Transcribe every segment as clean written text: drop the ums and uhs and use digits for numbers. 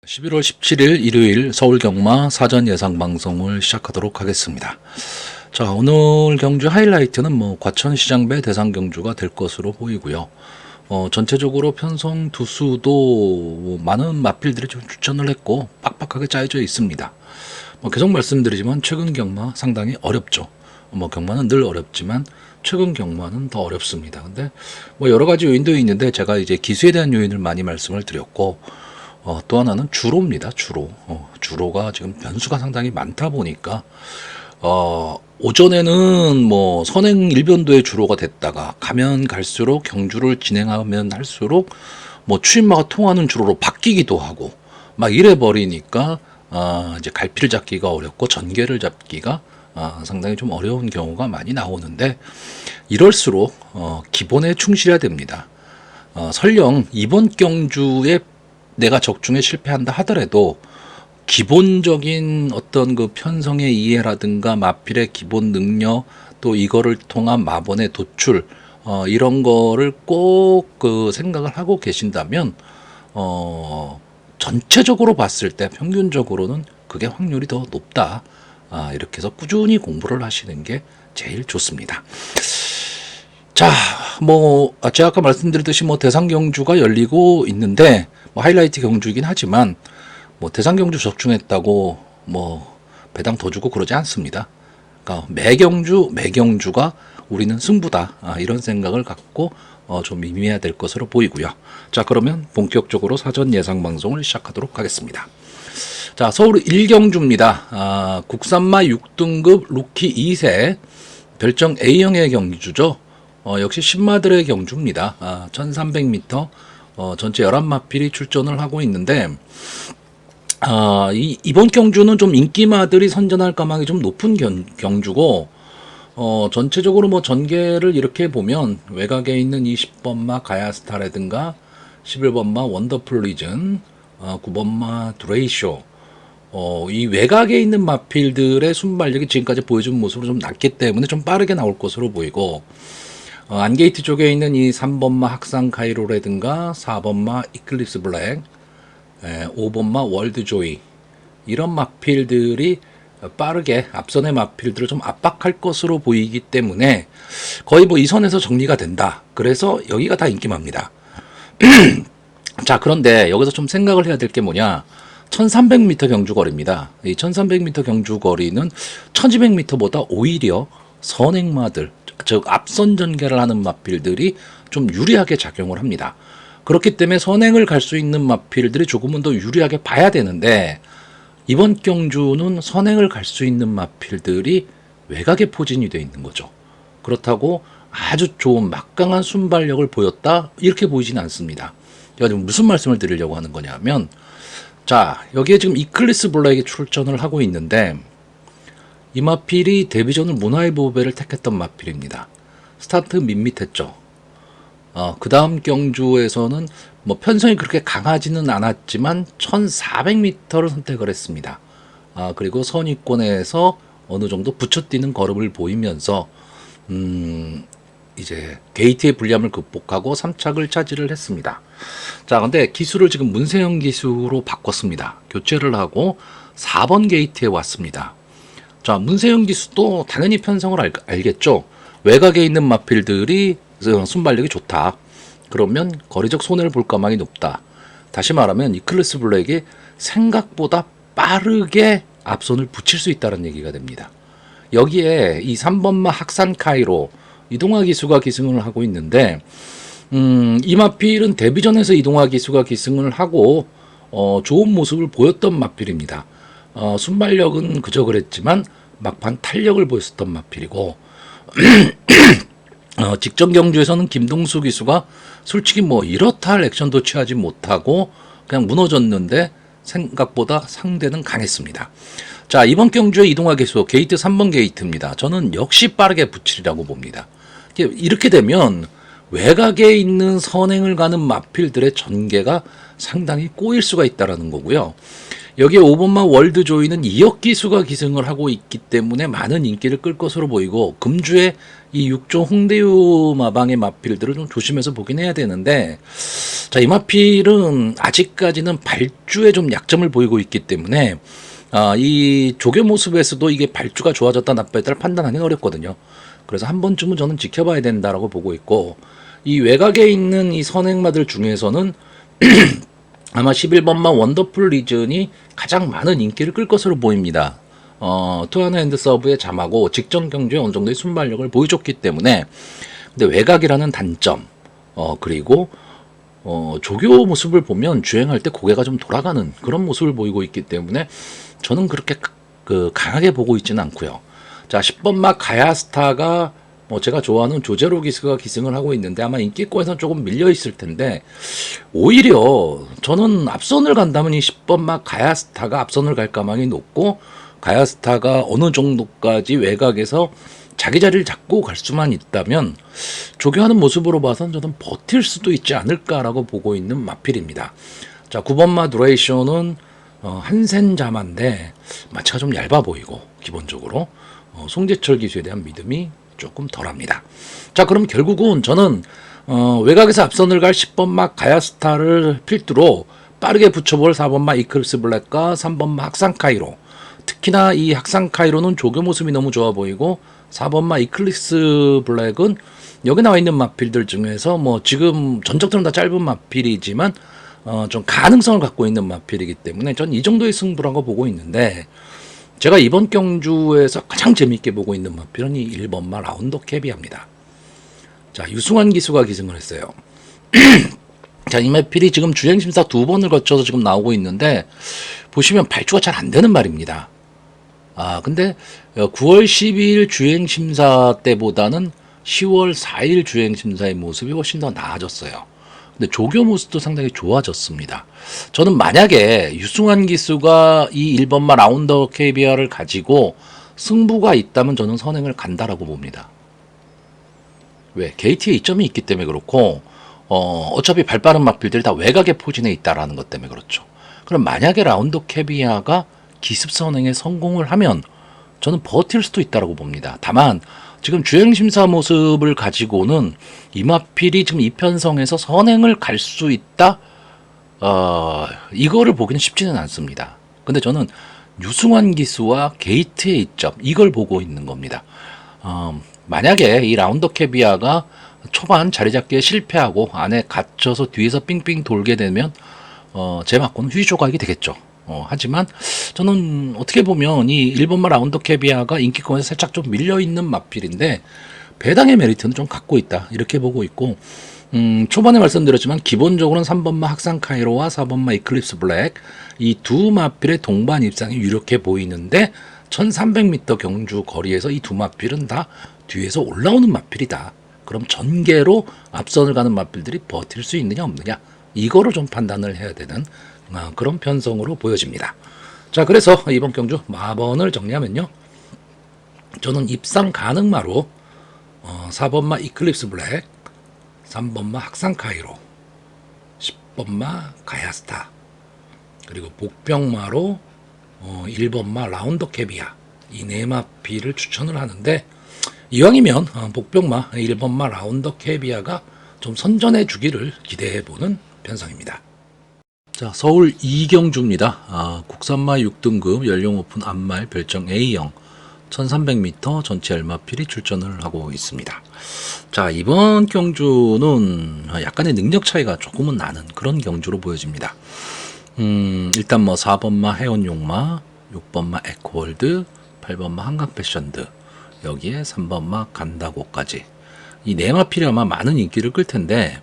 11월 17일 일요일 서울 경마 사전 예상 방송을 시작하도록 하겠습니다. 자, 오늘 경주 하이라이트는 과천시장배 대상 경주가 될 것으로 보이고요. 전체적으로 편성 두수도 많은 마필들이 좀 추천을 했고 빡빡하게 짜여져 있습니다. 계속 말씀드리지만 최근 경마 상당히 어렵죠. 경마는 늘 어렵지만 최근 경마는 더 어렵습니다. 근데 여러 가지 요인도 있는데 제가 이제 기수에 대한 요인을 많이 말씀을 드렸고 또 하나는 주로입니다. 주로가 지금 변수가 상당히 많다 보니까 오전에는 선행 일변도의 주로가 됐다가 가면 갈수록 경주를 진행하면 할수록 추임마가 통하는 주로로 바뀌기도 하고 막 이래 버리니까 이제 갈피를 잡기가 어렵고 전개를 잡기가 상당히 좀 어려운 경우가 많이 나오는데 이럴수록 기본에 충실해야 됩니다. 설령 이번 경주에 내가 적중에 실패한다 하더라도 기본적인 어떤 그 편성의 이해라든가 마필의 기본 능력 또 이거를 통한 마번의 도출 이런 거를 꼭 그 생각을 하고 계신다면 전체적으로 봤을 때 평균적으로는 그게 확률이 더 높다. 이렇게 해서 꾸준히 공부를 하시는 게 제일 좋습니다. 자, 제가 아까 말씀드렸듯이 대상 경주가 열리고 있는데 하이라이트 경주이긴 하지만 대상 경주 적중했다고 배당 더 주고 그러지 않습니다. 그러니까 매경주가 우리는 승부다. 이런 생각을 갖고 좀 임해야 될 것으로 보이고요. 자, 그러면 본격적으로 사전 예상 방송을 시작하도록 하겠습니다. 자, 서울 1경주입니다. 국산마 6등급 루키 2세 별정 A형의 경주죠. 역시 신마들의 경주입니다. 1300m 전체 11마필이 출전을 하고 있는데 이번 경주는 좀 인기마들이 선전할 가망이 좀 높은 경주고 전체적으로 전개를 이렇게 보면 외곽에 있는 20번마 가야스타라든가 11번마 원더풀 리즌 9번마 드레이쇼 이 외곽에 있는 마필들의 순발력이 지금까지 보여준 모습으로 좀 낮기 때문에 좀 빠르게 나올 것으로 보이고 안게이트 쪽에 있는 이 3번마 학상 카이로라든가 4번마 이클립스 블랙 5번마 월드조이 이런 마필들이 빠르게 앞선의 마필들을 좀 압박할 것으로 보이기 때문에 거의 이 선에서 정리가 된다. 그래서 여기가 다 인기마입니다. 자, 그런데 여기서 좀 생각을 해야 될 게 뭐냐 1300m 경주거리입니다. 이 1300m 경주거리는 1200m보다 오히려 선행마들 즉 앞선 전개를 하는 마필들이 좀 유리하게 작용을 합니다. 그렇기 때문에 선행을 갈 수 있는 마필들이 조금은 더 유리하게 봐야 되는데 이번 경주는 선행을 갈 수 있는 마필들이 외곽에 포진이 되어 있는 거죠. 그렇다고 아주 좋은 막강한 순발력을 보였다 이렇게 보이지는 않습니다. 제가 지금 무슨 말씀을 드리려고 하는 거냐면 자, 여기에 지금 이클리스 블랙이 출전을 하고 있는데 이 마필이 데뷔전을 문화의 보배를 택했던 마필입니다. 스타트 밋밋했죠. 그 다음 경주에서는 편성이 그렇게 강하지는 않았지만 1400m를 선택을 했습니다. 그리고 선위권에서 어느 정도 붙여뛰는 걸음을 보이면서 이제 게이트의 불리함을 극복하고 3착을 차지를 했습니다. 자, 근데 기수를 지금 문세영 기수로 바꿨습니다. 교체를 하고 4번 게이트에 왔습니다. 자, 문세영 기수도 당연히 편성을 알겠죠. 외곽에 있는 마필들이 순발력이 좋다. 그러면 거리적 손해를 볼 가망이 높다. 다시 말하면 이클리스 블랙이 생각보다 빠르게 앞선을 붙일 수 있다는 얘기가 됩니다. 여기에 이 3번마 학산 카이로 이동화 기수가 기승을 하고 있는데 이 마필은 데뷔전에서 이동화 기수가 기승을 하고 좋은 모습을 보였던 마필입니다. 순발력은 그저 그랬지만 막판 탄력을 보였었던 마필이고 직전 경주에서는 김동수 기수가 솔직히 이렇다 할 액션도 취하지 못하고 그냥 무너졌는데 생각보다 상대는 강했습니다. 자, 이번 경주의 이동화 기수 게이트 3번 게이트입니다. 저는 역시 빠르게 붙이리라고 봅니다. 이렇게 되면 외곽에 있는 선행을 가는 마필들의 전개가 상당히 꼬일 수가 있다는 거고요. 여기에 5번마 월드조이는 2억 기수가 기승을 하고 있기 때문에 많은 인기를 끌 것으로 보이고, 금주에 이 6조 홍대유 마방의 마필들을 좀 조심해서 보긴 해야 되는데, 자, 이 마필은 아직까지는 발주에 좀 약점을 보이고 있기 때문에 이 조교 모습에서도 이게 발주가 좋아졌다 나빠졌다를 판단하기는 어렵거든요. 그래서 한 번쯤은 저는 지켜봐야 된다라고 보고 있고, 이 외곽에 있는 이 선행마들 중에서는 아마 11번마 원더풀 리즌이 가장 많은 인기를 끌 것으로 보입니다. 투하나 핸드 서브에 잠하고 직전 경주에 어느 정도의 순발력을 보여줬기 때문에. 근데 외곽이라는 단점, 그리고 조교 모습을 보면 주행할 때 고개가 좀 돌아가는 그런 모습을 보이고 있기 때문에 저는 그렇게 강하게 보고 있지는 않고요. 자, 10번마 가야스타가 제가 좋아하는 조제로 기수가 기승을 하고 있는데 아마 인기권에서는 조금 밀려 있을 텐데, 오히려 저는 앞선을 간다면 이 10번마 가야스타가 앞선을 갈 가망이 높고, 가야스타가 어느 정도까지 외곽에서 자기 자리를 잡고 갈 수만 있다면 조교하는 모습으로 봐서는 저는 버틸 수도 있지 않을까라고 보고 있는 마필입니다. 자, 9번마 드레이션은 한센자마인데 마차가 좀 얇아 보이고, 기본적으로 송재철 기수에 대한 믿음이 조금 덜합니다. 자, 그럼 결국은 저는 외곽에서 앞선을 갈 10번마 가야스타를 필두로 빠르게 붙여볼 4번마 이클립스 블랙과 3번마 학상 카이로, 특히나 이 학상 카이로는 조교 모습이 너무 좋아 보이고, 4번마 이클립스 블랙은 여기 나와 있는 마필들 중에서 지금 전적들은 다 짧은 마필이지만 좀 가능성을 갖고 있는 마필이기 때문에 전 이 정도의 승부라고 보고 있는데, 제가 이번 경주에서 가장 재미있게 보고 있는 마필은 이 1번마 라운더 캐비아입니다. 자, 유승환 기수가 기승을 했어요. 자, 이 마필이 지금 주행심사 2번을 거쳐서 지금 나오고 있는데, 보시면 발주가 잘 안 되는 말입니다. 근데 9월 12일 주행심사 때보다는 10월 4일 주행심사의 모습이 훨씬 더 나아졌어요. 근데 조교 모습도 상당히 좋아졌습니다. 저는 만약에 유승환 기수가 이 1번마 라운더 KBR을 가지고 승부가 있다면 저는 선행을 간다라고 봅니다. 왜? 게이트에 이점이 있기 때문에 그렇고, 어차피 발빠른 마필들이 다 외곽에 포진해 있다라는 것 때문에 그렇죠. 그럼 만약에 라운더 캐비아가 기습 선행에 성공을 하면 저는 버틸 수도 있다라고 봅니다. 다만 지금 주행심사 모습을 가지고는 이마필이 지금 이편성에서 선행을 갈 수 있다, 이거를 보기는 쉽지는 않습니다. 근데 저는 유승환 기수와 게이트의 이점, 이걸 보고 있는 겁니다. 만약에 이 라운더 캐비아가 초반 자리 잡기에 실패하고 안에 갇혀서 뒤에서 삥삥 돌게 되면 제 맞고는 휴지 조각이 되겠죠. 하지만 저는 어떻게 보면 이 1번마 라운더 캐비아가 인기권에서 살짝 좀 밀려있는 마필인데 배당의 메리트는 좀 갖고 있다, 이렇게 보고 있고, 초반에 말씀드렸지만 기본적으로는 3번마 학상 카이로와 4번마 이클립스 블랙, 이 두 마필의 동반 입상이 유력해 보이는데 1300m 경주 거리에서 이 두 마필은 다 뒤에서 올라오는 마필이다. 그럼 전개로 앞선을 가는 마필들이 버틸 수 있느냐 없느냐, 이거를 좀 판단을 해야 되는 그런 편성으로 보여집니다. 자, 그래서 이번 경주 마번을 정리하면요, 저는 입상 가능마로 4번마 이클립스 블랙, 3번마 학상 카이로, 10번마 가야스타, 그리고 복병마로 1번마 라운더 캐비아, 이 네 마필을 추천을 하는데, 이왕이면 복병마 1번마 라운더 캐비아가 좀 선전해 주기를 기대해보는 편성입니다. 자, 서울 이경주입니다. 국산마 6등급 연령 오픈 암말 별정 A형 1300m 전체 알마필이 출전을 하고 있습니다. 자, 이번 경주는 약간의 능력 차이가 조금은 나는 그런 경주로 보여집니다. 일단 4번마 해원용마, 6번마 에코월드, 8번마 한강패션드, 여기에 3번마 간다고까지 이 네 마필이 아마 많은 인기를 끌 텐데,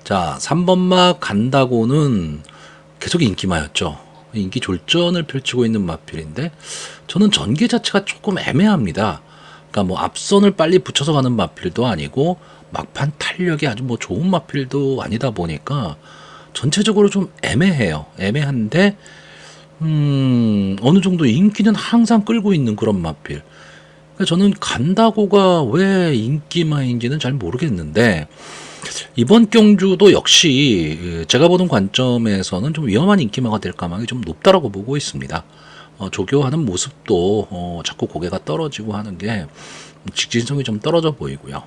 자, 3번마 간다고는 계속 인기마였죠. 인기 졸전을 펼치고 있는 마필인데 저는 전개 자체가 조금 애매합니다. 그러니까 앞선을 빨리 붙여서 가는 마필도 아니고 막판 탄력이 아주 좋은 마필도 아니다 보니까 전체적으로 좀 애매해요. 애매한데 어느 정도 인기는 항상 끌고 있는 그런 마필. 그러니까 저는 간다고가 왜 인기마인지는 잘 모르겠는데, 이번 경주도 역시 제가 보는 관점에서는 좀 위험한 인기마가 될 가망이 좀 높다라고 보고 있습니다. 조교하는 모습도 자꾸 고개가 떨어지고 하는 게 직진성이 좀 떨어져 보이고요.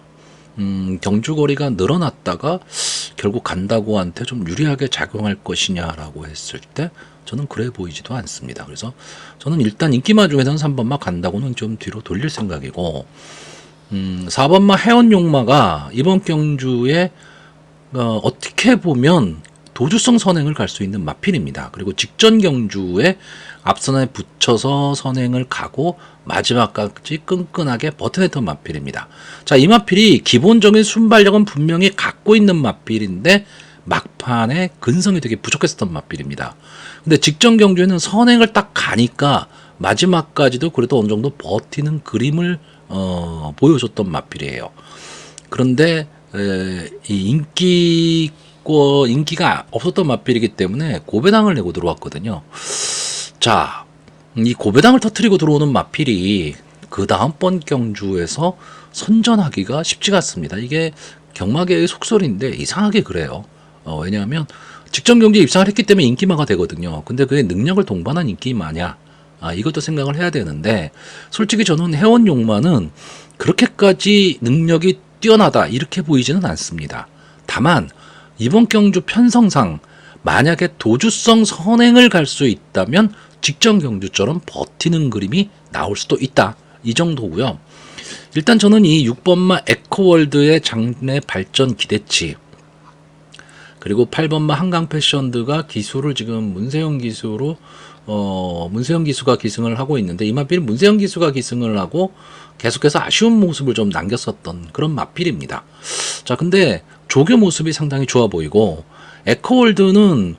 경주거리가 늘어났다가 결국 간다고 한테 좀 유리하게 작용할 것이냐라고 했을 때 저는 그래 보이지도 않습니다. 그래서 저는 일단 인기마 중에서는 3번마 간다고는 좀 뒤로 돌릴 생각이고, 4번마 해원용마가 이번 경주에 어떻게 보면 도주성 선행을 갈 수 있는 마필입니다. 그리고 직전 경주에 앞선에 붙여서 선행을 가고 마지막까지 끈끈하게 버텨냈던 마필입니다. 자, 이 마필이 기본적인 순발력은 분명히 갖고 있는 마필인데 막판에 근성이 되게 부족했었던 마필입니다. 근데 직전 경주에는 선행을 딱 가니까 마지막까지도 그래도 어느 정도 버티는 그림을 보여줬던 마필이에요. 그런데 이 인기가 없었던 마필이기 때문에 고배당을 내고 들어왔거든요. 자, 이 고배당을 터뜨리고 들어오는 마필이 그 다음번 경주에서 선전하기가 쉽지가 않습니다. 이게 경마계의 속설인데 이상하게 그래요. 왜냐하면 직전 경주에 입상을 했기 때문에 인기마가 되거든요. 근데 그게 능력을 동반한 인기마냐? 이것도 생각을 해야 되는데, 솔직히 저는 해원용마는 그렇게까지 능력이 뛰어나다 이렇게 보이지는 않습니다. 다만 이번 경주 편성상 만약에 도주성 선행을 갈 수 있다면 직전 경주처럼 버티는 그림이 나올 수도 있다, 이 정도고요. 일단 저는 이 6번마 에코월드의 장래 발전 기대치, 그리고 8번마 한강패션드가 기수를 지금 문세영 기수로 문세영 기수가 기승을 하고 있는데, 이 마필은 문세영 기수가 기승을 하고 계속해서 아쉬운 모습을 좀 남겼었던 그런 마필입니다. 자, 근데 조교 모습이 상당히 좋아 보이고, 에코월드는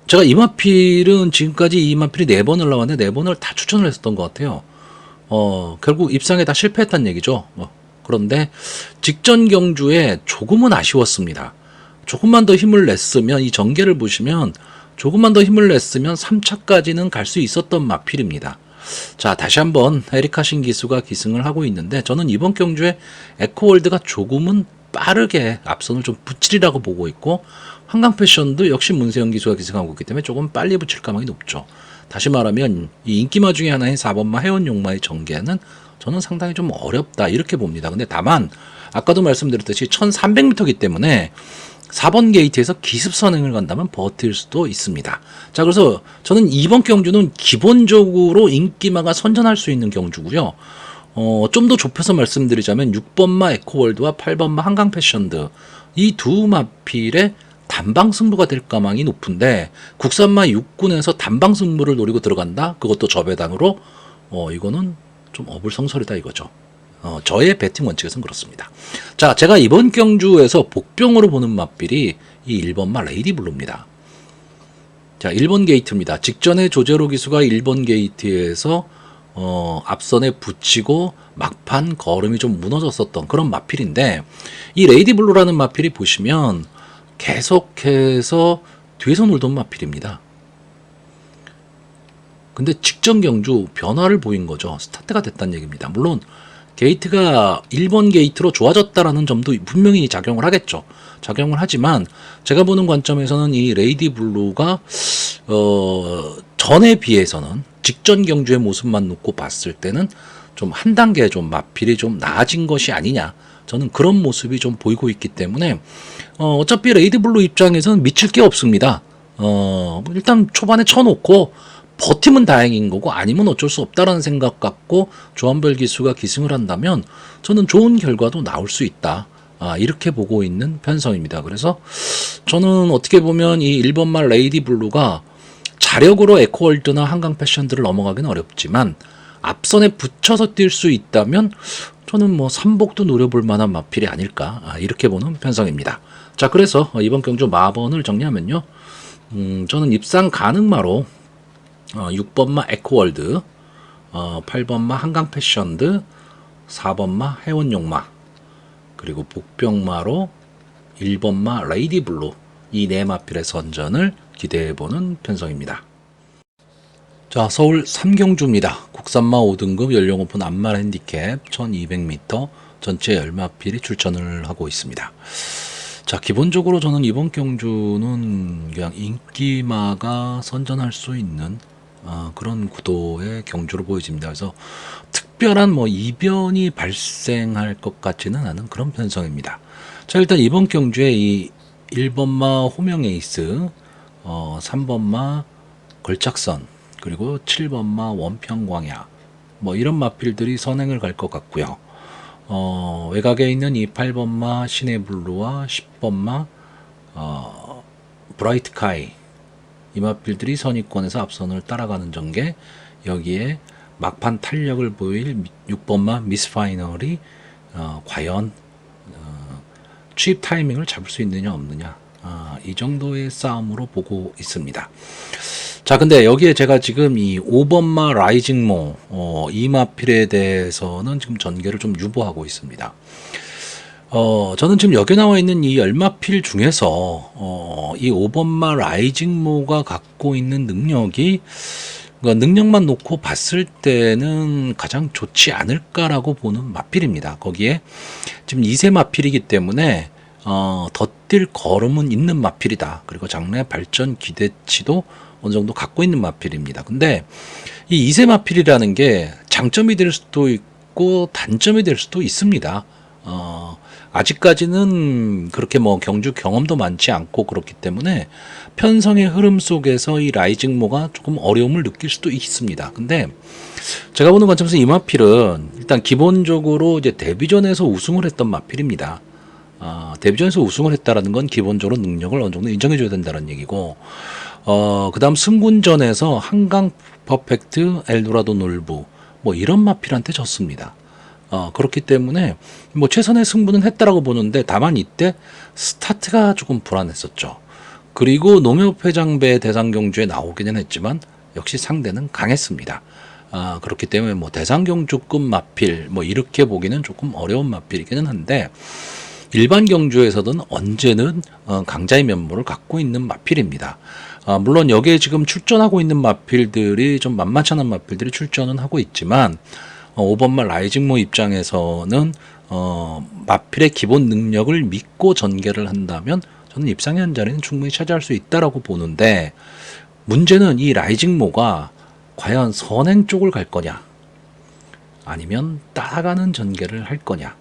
제가 이 마필은 지금까지 이 마필이 4번을 나왔는데 4번을 다 추천을 했었던 것 같아요. 결국 입상에 다 실패했다는 얘기죠. 그런데 직전 경주에 조금은 아쉬웠습니다. 조금만 더 힘을 냈으면, 이 전개를 보시면 조금만 더 힘을 냈으면 3차까지는 갈 수 있었던 마필입니다. 자, 다시 한번 에리카 신 기수가 기승을 하고 있는데, 저는 이번 경주에 에코월드가 조금은 빠르게 앞선을 좀 붙이리라고 보고 있고, 한강패션도 역시 문세영 기수가 기승하고 있기 때문에 조금 빨리 붙일 가망이 높죠. 다시 말하면 이 인기마 중에 하나인 4번마 해원용마의 전개는 저는 상당히 좀 어렵다 이렇게 봅니다. 근데 다만 아까도 말씀드렸듯이 1300m이기 때문에 4번 게이트에서 기습 선행을 간다면 버틸 수도 있습니다. 자, 그래서 저는 이번 경주는 기본적으로 인기마가 선전할 수 있는 경주고요. 좀 더 좁혀서 말씀드리자면 6번마 에코월드와 8번마 한강패션드, 이 두 마필의 단방 승부가 될 가망이 높은데, 국산마 6군에서 단방 승부를 노리고 들어간다? 그것도 저배당으로? 이거는 좀 어불성설이다 이거죠. 저의 배팅 원칙에서는 그렇습니다. 자, 제가 이번 경주에서 복병으로 보는 마필이 이 1번마 레이디블루입니다. 자, 1번 게이트입니다. 직전에 조제로 기수가 1번 게이트에서 앞선에 붙이고 막판 걸음이 좀 무너졌었던 그런 마필인데, 이 레이디블루라는 마필이 보시면 계속해서 뒤에서 놀던 마필입니다. 근데 직전 경주 변화를 보인 거죠. 스타트가 됐다는 얘기입니다. 물론 게이트가 1번 게이트로 좋아졌다라는 점도 분명히 작용을 하겠죠. 작용을 하지만 제가 보는 관점에서는 이 레이디 블루가 전에 비해서는 직전 경주의 모습만 놓고 봤을 때는 좀 한 단계 좀 마필이 좀 나아진 것이 아니냐, 저는 그런 모습이 좀 보이고 있기 때문에 어차피 레이디 블루 입장에서는 미칠 게 없습니다. 일단 초반에 쳐놓고 버티면 다행인 거고, 아니면 어쩔 수 없다라는 생각 갖고 조한별 기수가 기승을 한다면 저는 좋은 결과도 나올 수 있다, 이렇게 보고 있는 편성입니다. 그래서 저는 어떻게 보면 이 1번말 레이디 블루가 자력으로 에코월드나 한강패션들을 넘어가기는 어렵지만 앞선에 붙여서 뛸 수 있다면 저는 뭐 삼복도 노려볼 만한 마필이 아닐까, 이렇게 보는 편성입니다. 자, 그래서 이번 경주 마번을 정리하면요, 저는 입상 가능마로 6번마 에코월드, 8번마 한강패션드, 4번마 해원용마, 그리고 복병마로 1번마 레이디블루, 이 네 마필의 선전을 기대해보는 편성입니다. 자, 서울 3경주입니다. 국산마 5등급 연령 오픈 암말 핸디캡 1200m 전체 열마필이 출전을 하고 있습니다. 자, 기본적으로 저는 이번 경주는 그냥 인기마가 선전할 수 있는 그런 구도의 경주로 보여집니다. 그래서 특별한 뭐 이변이 발생할 것 같지는 않은 그런 편성입니다. 자, 일단 이번 경주에 이 1번마 호명에이스, 3번마 걸작선, 그리고 7번마 원평광야, 뭐 이런 마필들이 선행을 갈 것 같고요. 외곽에 있는 이 8번마 시네블루와 10번마 브라이트카이, 이 마필들이 선위권에서 앞선을 따라가는 전개, 여기에 막판 탄력을 보일 6번마 미스파이널이 과연 취입 타이밍을 잡을 수 있느냐 없느냐, 이 정도의 싸움으로 보고 있습니다. 자, 근데 여기에 제가 지금 이 5번마 라이징모, 이 마필에 대해서는 지금 전개를 좀 유보하고 있습니다. 저는 지금 여기 나와 있는 이 열마필 중에서 이 5번마 라이징모가 갖고 있는 능력이, 그러니까 능력만 놓고 봤을 때는 가장 좋지 않을까라고 보는 마필입니다. 거기에 지금 2세 마필이기 때문에 덧뛸 걸음은 있는 마필이다. 그리고 장래 발전 기대치도 어느 정도 갖고 있는 마필입니다. 근데 이 2세 마필이라는 게 장점이 될 수도 있고 단점이 될 수도 있습니다. 아직까지는 그렇게 뭐 경주 경험도 많지 않고 그렇기 때문에 편성의 흐름 속에서 이 라이징모가 조금 어려움을 느낄 수도 있습니다. 근데 제가 보는 관점에서 이 마필은 일단 기본적으로 이제 데뷔전에서 우승을 했던 마필입니다. 데뷔전에서 우승을 했다라는 건 기본적으로 능력을 어느 정도 인정해줘야 된다는 얘기고, 그 다음 승군전에서 한강 퍼펙트, 엘도라도 놀부, 뭐 이런 마필한테 졌습니다. 그렇기 때문에 뭐 최선의 승부는 했다라고 보는데, 다만 이때 스타트가 조금 불안했었죠. 그리고 농협회장배 대상경주에 나오기는 했지만 역시 상대는 강했습니다. 그렇기 때문에 뭐 대상경주급 마필 뭐 이렇게 보기는 조금 어려운 마필이기는 한데, 일반 경주에서는 언제는 강자의 면모를 갖고 있는 마필입니다. 물론 여기에 지금 출전하고 있는 마필들이 좀 만만치 않은 마필들이 출전은 하고 있지만, 5번마 라이징모 입장에서는 마필의 기본 능력을 믿고 전개를 한다면 저는 입상의 한 자리는 충분히 차지할 수 있다라고 보는데, 문제는 이 라이징모가 과연 선행 쪽을 갈 거냐 아니면 따라가는 전개를 할 거냐,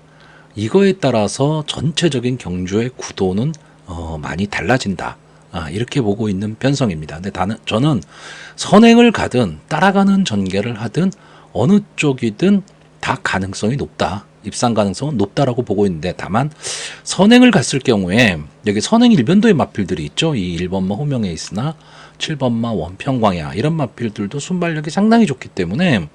이거에 따라서 전체적인 경주의 구도는 많이 달라진다, 이렇게 보고 있는 편성입니다. 근데 저는 선행을 가든 따라가는 전개를 하든 어느 쪽이든 다 가능성이 높다, 입상 가능성은 높다라고 보고 있는데, 다만 선행을 갔을 경우에 여기 선행 일변도의 마필들이 있죠. 이 1번마 호명에이스나 7번마 원평광야, 이런 마필들도 순발력이 상당히 좋기 때문에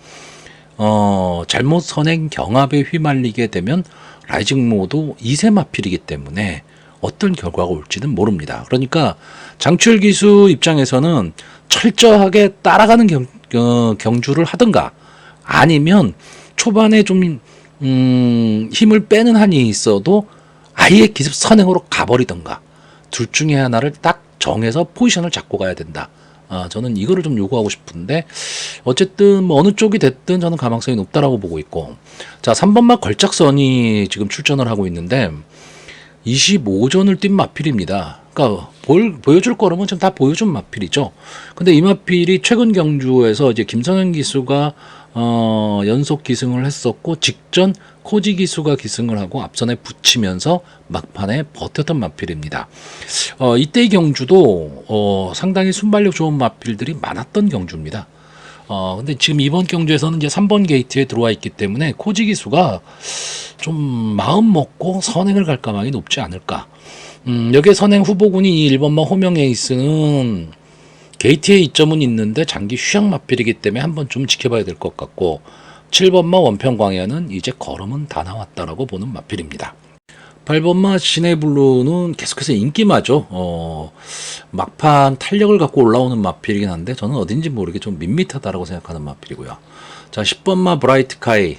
잘못 선행 경합에 휘말리게 되면 라이징모도 2세 마필이기 때문에 어떤 결과가 올지는 모릅니다. 그러니까 장추열 기수 입장에서는 철저하게 따라가는 경주를 하든가, 아니면 초반에 좀 힘을 빼는 한이 있어도 아예 기습 선행으로 가버리든가, 둘 중에 하나를 딱 정해서 포지션을 잡고 가야 된다. 저는 이거를 좀 요구하고 싶은데, 어쨌든 뭐 어느 쪽이 됐든 저는 가망성이 높다라고 보고 있고, 자, 3번마 걸작선이 지금 출전을 하고 있는데 25전을 뛴 마필입니다. 그러니까 보여줄 거라면 지금 다 보여준 마필이죠. 근데 이 마필이 최근 경주에서 이제 김성현 기수가 연속 기승을 했었고, 직전 코지 기수가 기승을 하고 앞선에 붙이면서 막판에 버텼던 마필입니다. 이때의 경주도 상당히 순발력 좋은 마필들이 많았던 경주입니다. 근데 지금 이번 경주에서는 이제 3번 게이트에 들어와 있기 때문에 코지 기수가 좀 마음 먹고 선행을 갈 가망이 높지 않을까. 여기에 선행 후보군이 이 1번마 호명에이스는 게이트에 이점은 있는데 장기 휴양 마필이기 때문에 한번 좀 지켜봐야 될 것 같고, 7번마 원평광야는 이제 걸음은 다 나왔다라고 보는 마필입니다. 8번마 시네블루는 계속해서 인기마죠. 막판 탄력을 갖고 올라오는 마필이긴 한데 저는 어딘지 모르게 좀 밋밋하다라고 생각하는 마필이고요. 자, 10번마 브라이트카이,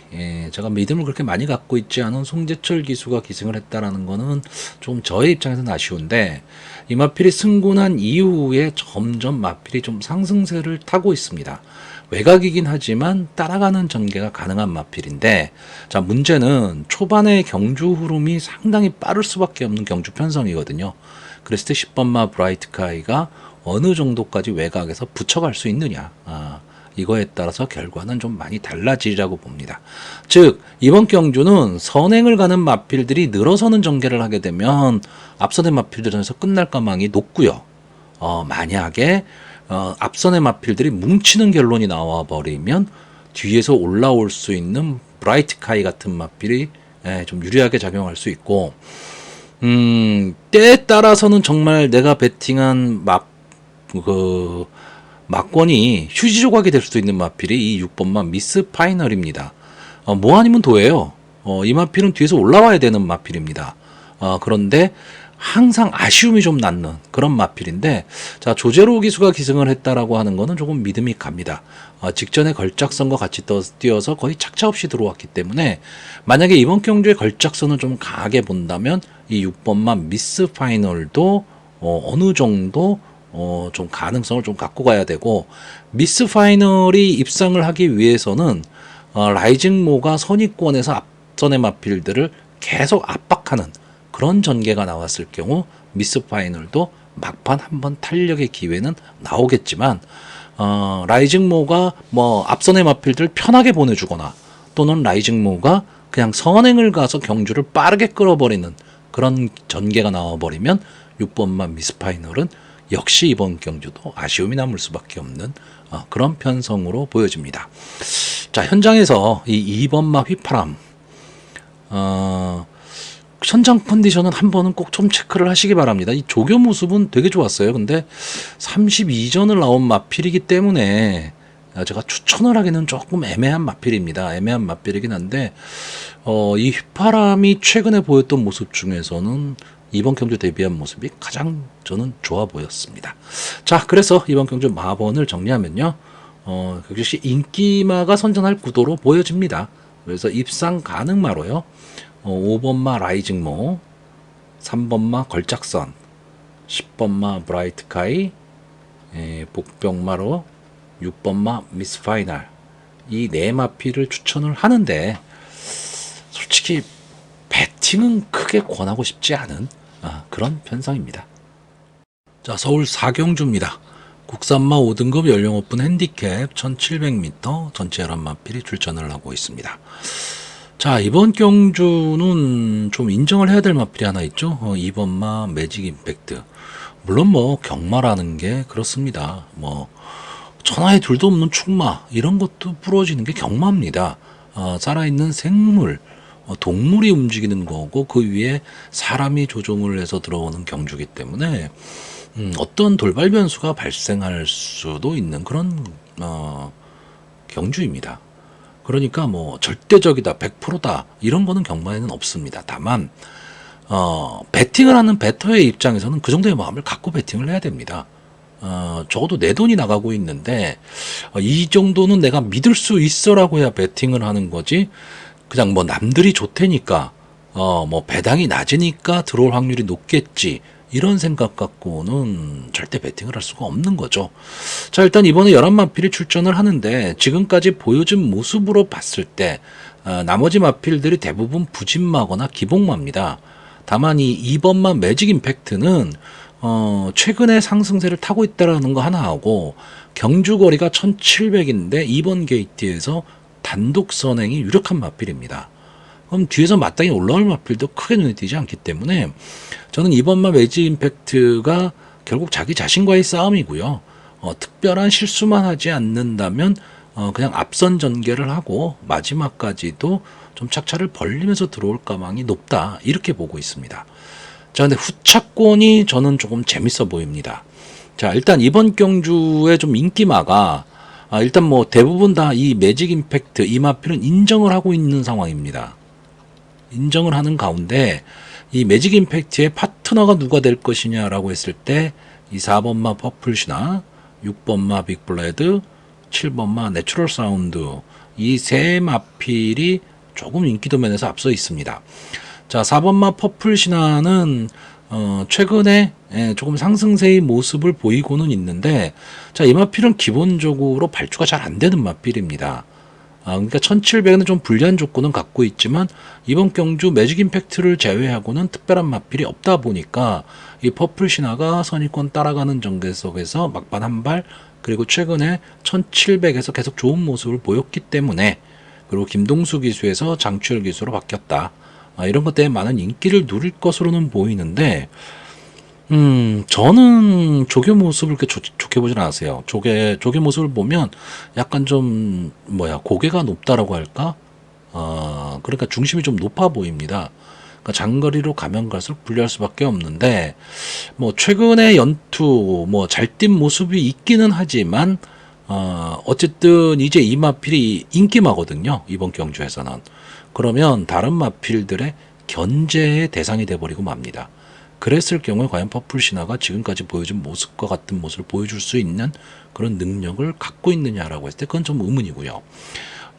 제가 믿음을 그렇게 많이 갖고 있지 않은 송재철 기수가 기승을 했다라는 거는 좀 저의 입장에서는 아쉬운데, 이 마필이 승군한 이후에 점점 마필이 좀 상승세를 타고 있습니다. 외곽이긴 하지만 따라가는 전개가 가능한 마필인데, 자, 문제는 초반에 경주 흐름이 상당히 빠를 수밖에 없는 경주 편성이거든요. 그랬을 때 10번마 브라이트카이가 어느 정도까지 외곽에서 붙여갈 수 있느냐, 이거에 따라서 결과는 좀 많이 달라지리라고 봅니다. 즉 이번 경주는 선행을 가는 마필들이 늘어서는 전개를 하게 되면 앞선의 마필들에서 끝날 가망이 높고요. 만약에 앞선의 마필들이 뭉치는 결론이 나와 버리면 뒤에서 올라올 수 있는 브라이트 카이 같은 마필이 좀 유리하게 작용할 수 있고, 때에 따라서는 정말 내가 베팅한 막권이 휴지 조각이 될 수도 있는 마필이 이 6번마 미스 파이널입니다. 뭐 아니면 도예요. 이 마필은 뒤에서 올라와야 되는 마필입니다. 그런데 항상 아쉬움이 좀 남는 그런 마필인데, 자, 조제로 기수가 기승을 했다라고 하는 거는 조금 믿음이 갑니다. 직전에 걸작선과 같이 뛰어서 거의 착차 없이 들어왔기 때문에 만약에 이번 경주에 걸작선을 좀 강하게 본다면 이 6번마 미스 파이널도 어느 정도 좀 가능성을 좀 갖고 가야 되고, 미스 파이널이 입상을 하기 위해서는 라이징모가 선위권에서 앞선의 마필들을 계속 압박하는 그런 전개가 나왔을 경우 미스 파이널도 막판 한번 탄력의 기회는 나오겠지만, 라이징모가 뭐 앞선의 마필들 편하게 보내주거나 또는 라이징모가 그냥 선행을 가서 경주를 빠르게 끌어버리는 그런 전개가 나와버리면 6번만 미스 파이널은 역시 이번 경주도 아쉬움이 남을 수밖에 없는 그런 편성으로 보여집니다. 자, 현장에서 이 2번마 휘파람, 현장 컨디션은 한 번은 꼭 좀 체크를 하시기 바랍니다. 이 조교 모습은 되게 좋았어요. 근데 32전을 나온 마필이기 때문에 제가 추천을 하기는 조금 애매한 마필입니다. 애매한 마필이긴 한데, 이 휘파람이 최근에 보였던 모습 중에서는 이번 경주 데뷔한 모습이 가장 저는 좋아 보였습니다. 자, 그래서 이번 경주 마번을 정리하면요, 역시 인기마가 선전할 구도로 보여집니다. 그래서 입상 가능마로요, 5번마 라이징모, 3번마 걸작선, 10번마 브라이트카이, 복병마로 6번마 미스파이널, 이 네 마필을 추천을 하는데, 솔직히 배팅은 크게 권하고 싶지 않은 그런 편성입니다. 자, 서울 사경주입니다. 국산마 5등급 연령 오픈 핸디캡 1700m 전체 11마필이 출전을 하고 있습니다. 자, 이번 경주는 좀 인정을 해야 될 마필이 하나 있죠. 2번마 매직 임팩트. 물론 뭐 경마라는 게 그렇습니다. 뭐 천하에 둘도 없는 축마, 이런 것도 부러지는 게 경마입니다. 살아있는 생물, 동물이 움직이는 거고 그 위에 사람이 조종을 해서 들어오는 경주기 때문에 어떤 돌발 변수가 발생할 수도 있는 그런 경주입니다. 그러니까 뭐 절대적이다, 100%다 이런 거는 경마에는 없습니다. 다만 배팅을 하는 배터의 입장에서는 그 정도의 마음을 갖고 배팅을 해야 됩니다. 적어도 내 돈이 나가고 있는데 이 정도는 내가 믿을 수 있어라고 해야 배팅을 하는 거지, 그냥 뭐 남들이 좋다니까 뭐 배당이 낮으니까 들어올 확률이 높겠지 이런 생각 갖고는 절대 배팅을 할 수가 없는 거죠. 자, 일단 이번에 11마필이 출전을 하는데 지금까지 보여준 모습으로 봤을 때 나머지 마필들이 대부분 부진마거나 기복마입니다. 다만 이 2번마 매직 임팩트는 최근에 상승세를 타고 있다는 거 하나 하고, 경주 거리가 1700인데 2번 게이트에서 단독 선행이 유력한 마필입니다. 그럼 뒤에서 마땅히 올라올 마필도 크게 눈에 띄지 않기 때문에 저는 2번마 매직 임팩트가 결국 자기 자신과의 싸움이고요. 특별한 실수만 하지 않는다면 그냥 앞선 전개를 하고 마지막까지도 좀 착차를 벌리면서 들어올 가망이 높다, 이렇게 보고 있습니다. 자, 근데 후차권이 저는 조금 재밌어 보입니다. 자, 일단 이번 경주의 좀 인기마가 일단 뭐 대부분 다 이 매직 임팩트 이 마필은 인정을 하고 있는 상황입니다. 인정을 하는 가운데 이 매직 임팩트의 파트너가 누가 될 것이냐라고 했을 때 이 4번마 퍼플시나 6번마 빅블레드, 7번마 내추럴 사운드, 이 세 마필이 조금 인기도 면에서 앞서 있습니다. 자, 4번마 퍼플 신화는 최근에 조금 상승세의 모습을 보이고는 있는데, 자, 이 마필은 기본적으로 발주가 잘 안 되는 마필입니다. 그러니까 1700에는 좀 불리한 조건은 갖고 있지만 이번 경주 매직 임팩트를 제외하고는 특별한 마필이 없다 보니까 이 퍼플 신화가 선입권 따라가는 전개 속에서 막판 한 발, 그리고 최근에 1700에서 계속 좋은 모습을 보였기 때문에, 그리고 김동수 기수에서 장추열 기수로 바뀌었다. 이런 것 때문에 많은 인기를 누릴 것으로는 보이는데, 저는 조개 모습을 그렇게 좋게 보진 않으세요. 조개 모습을 보면 약간 좀, 고개가 높다라고 할까? 그러니까 중심이 좀 높아 보입니다. 그러니까 장거리로 가면 갈수록 불리할 수밖에 없는데, 최근에 연투, 잘 뛴 모습이 있기는 하지만, 어쨌든 이제 이 마필이 인기마거든요. 이번 경주에서는. 그러면 다른 마필들의 견제의 대상이 돼버리고 맙니다. 그랬을 경우에 과연 퍼플 신화가 지금까지 보여준 모습과 같은 모습을 보여줄 수 있는 그런 능력을 갖고 있느냐라고 했을 때 그건 좀 의문이고요.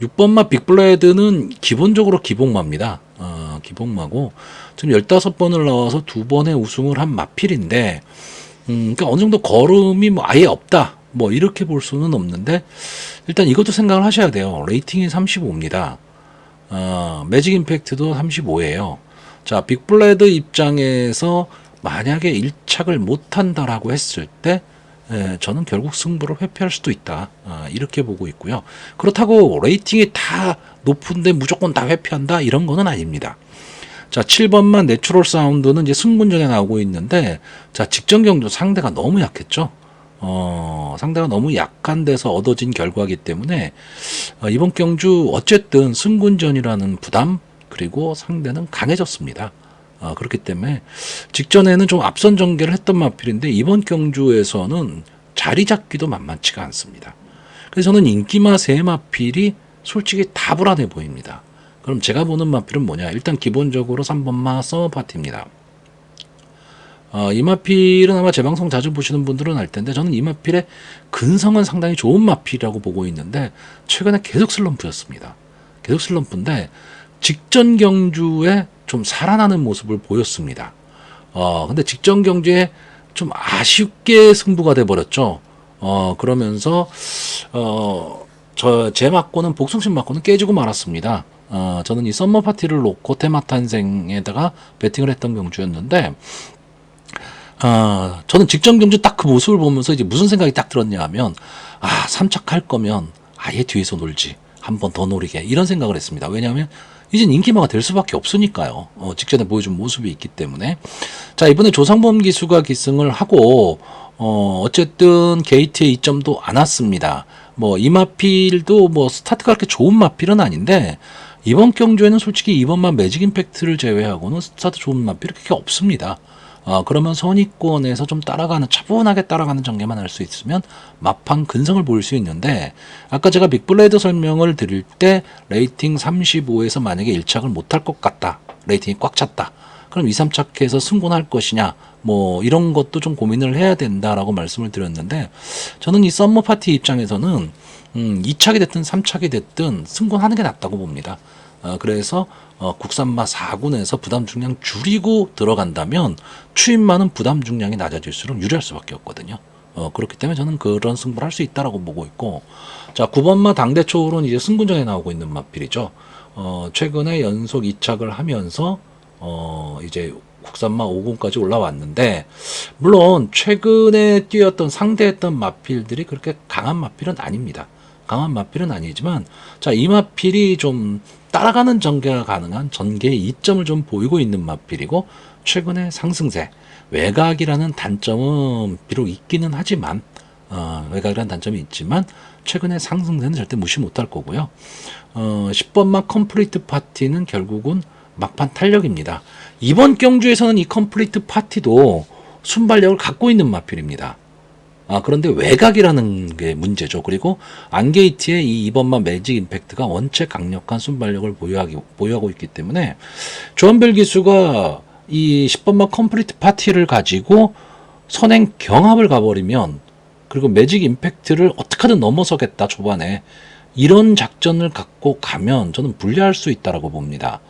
6번마 빅블레드는 기본적으로 기복마입니다. 기복마고 지금 15번을 나와서 2번의 우승을 한 마필인데, 그러니까 어느 정도 걸음이 아예 없다, 이렇게 볼 수는 없는데, 일단 이것도 생각을 하셔야 돼요. 레이팅이 35입니다. 매직 임팩트도 35예요. 자, 빅블레드 입장에서 만약에 1착을 못한다라고 했을 때, 저는 결국 승부를 회피할 수도 있다. 이렇게 보고 있고요. 그렇다고 레이팅이 다 높은데 무조건 다 회피한다, 이런 거는 아닙니다. 자, 7번만 내추럴 사운드는 이제 승분전에 나오고 있는데, 자, 직전 경주 상대가 너무 약했죠. 상대가 너무 약한 데서 얻어진 결과이기 때문에, 이번 경주 어쨌든 승군전이라는 부담, 그리고 상대는 강해졌습니다. 그렇기 때문에 직전에는 좀 앞선 전개를 했던 마필인데 이번 경주에서는 자리 잡기도 만만치가 않습니다. 그래서 저는 인기마 세 마필이 솔직히 다 불안해 보입니다. 그럼 제가 보는 마필은 뭐냐? 일단 기본적으로 3번마 서머 파티입니다. 이 마필은 아마 제 방송 자주 보시는 분들은 알 텐데, 저는 이 마필의 근성은 상당히 좋은 마필이라고 보고 있는데 최근에 계속 슬럼프였습니다. 계속 슬럼프인데 직전 경주에 좀 살아나는 모습을 보였습니다. 근데 직전 경주에 좀 아쉽게 승부가 돼버렸죠. 그러면서 제 맞고는 복숭신 맞고는 깨지고 말았습니다. 저는 이 썸머 파티를 놓고 테마탄생에다가 배팅을 했던 경주였는데, 저는 직전 경주 딱 그 모습을 보면서 이제 무슨 생각이 딱 들었냐 하면, 3착 할 거면 아예 뒤에서 놀지, 한 번 더 노리게, 이런 생각을 했습니다. 왜냐하면 이젠 인기마가 될 수밖에 없으니까요. 직전에 보여준 모습이 있기 때문에. 자, 이번에 조상범 기수가 기승을 하고, 어쨌든 게이트에 2점도 안 왔습니다. 이 마필도 스타트가 그렇게 좋은 마필은 아닌데, 이번 경주에는 솔직히 이번만 매직 임팩트를 제외하고는 스타트 좋은 마필이 그렇게 없습니다. 그러면 선입권에서 좀 차분하게 따라가는 전개만 할 수 있으면 마판 근성을 보일 수 있는데, 아까 제가 빅블레드 설명을 드릴 때 레이팅 35에서 만약에 1착을 못할 것 같다, 레이팅이 꽉 찼다, 그럼 2, 3착해서 승군할 것이냐, 이런 것도 좀 고민을 해야 된다라고 말씀을 드렸는데, 저는 이 썸머 파티 입장에서는 2착이 됐든 3착이 됐든 승군하는 게 낫다고 봅니다. 그래서 국산마 4군에서 부담 중량 줄이고 들어간다면 추임마는 부담 중량이 낮아질수록 유리할 수밖에 없거든요. 그렇기 때문에 저는 그런 승부를 할 수 있다라고 보고 있고, 자, 9번마 당대초로는 이제 승군전에 나오고 있는 마필이죠. 최근에 연속 2착을 하면서 이제 국산마 5군까지 올라왔는데, 물론 최근에 뛰었던 상대했던 마필들이 그렇게 강한 마필은 아닙니다. 강한 마필은 아니지만, 자, 이 마필이 좀 따라가는 전개가 가능한 전개의 이점을 좀 보이고 있는 마필이고, 최근에 상승세, 외곽이라는 단점은 비록 있기는 하지만, 외곽이라는 단점이 있지만 최근에 상승세는 절대 무시 못할 거고요. 10번마 컴플리트 파티는 결국은 막판 탄력입니다. 이번 경주에서는 이 컴플리트 파티도 순발력을 갖고 있는 마필입니다. 그런데 외곽이라는 게 문제죠. 그리고 안게이트의 이 2번마 매직 임팩트가 원체 강력한 순발력을 보유하고 있기 때문에 조한별 기수가 이 10번마 컴플리트 파티를 가지고 선행 경합을 가버리면, 그리고 매직 임팩트를 어떻게든 넘어서겠다 초반에, 이런 작전을 갖고 가면 저는 불리할 수 있다라고 봅니다.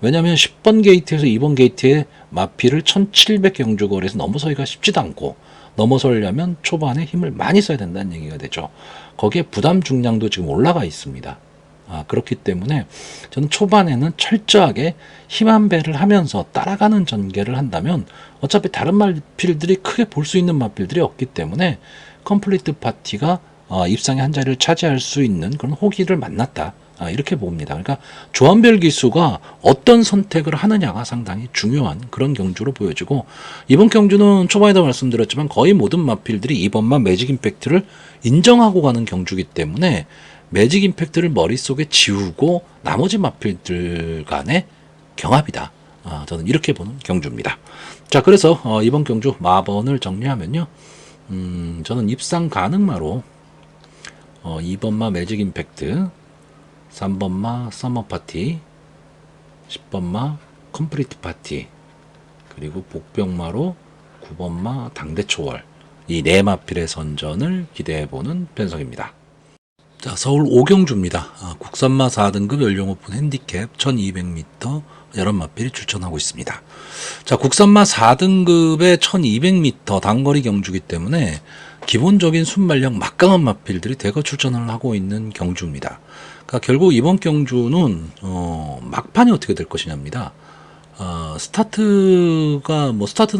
왜냐하면 10번 게이트에서 2번 게이트의 마필을 1700 경주 거리에서 넘어서기가 쉽지도 않고, 넘어서려면 초반에 힘을 많이 써야 된다는 얘기가 되죠. 거기에 부담 중량도 지금 올라가 있습니다. 그렇기 때문에 저는 초반에는 철저하게 힘 한 배를 하면서 따라가는 전개를 한다면 어차피 다른 마필들이 크게 볼 수 있는 마필들이 없기 때문에 컴플리트 파티가 입상의 한 자리를 차지할 수 있는 그런 호기를 만났다. 이렇게 봅니다. 그러니까 조합별 기수가 어떤 선택을 하느냐가 상당히 중요한 그런 경주로 보여지고, 이번 경주는 초반에도 말씀드렸지만 거의 모든 마필들이 이번만 매직 임팩트를 인정하고 가는 경주이기 때문에 매직 임팩트를 머릿속에 지우고 나머지 마필들 간의 경합이다. 저는 이렇게 보는 경주입니다. 자, 그래서 이번 경주 마번을 정리하면요, 저는 입상 가능마로 2번마 매직 임팩트, 3번마 서머 파티, 10번마 컴플리트 파티, 그리고 복병마로 9번마 당대 초월, 이 네 마필의 선전을 기대해보는 편성입니다. 자, 서울 오경주입니다. 국산마 4등급 연령 오픈 핸디캡 1200m 여러 마필이 출전하고 있습니다. 자, 국산마 4등급의 1200m 단거리 경주기 때문에 기본적인 순발력 막강한 마필들이 대거 출전을 하고 있는 경주입니다. 그러니까 결국 이번 경주는 막판이 어떻게 될 것이냐입니다. 스타트는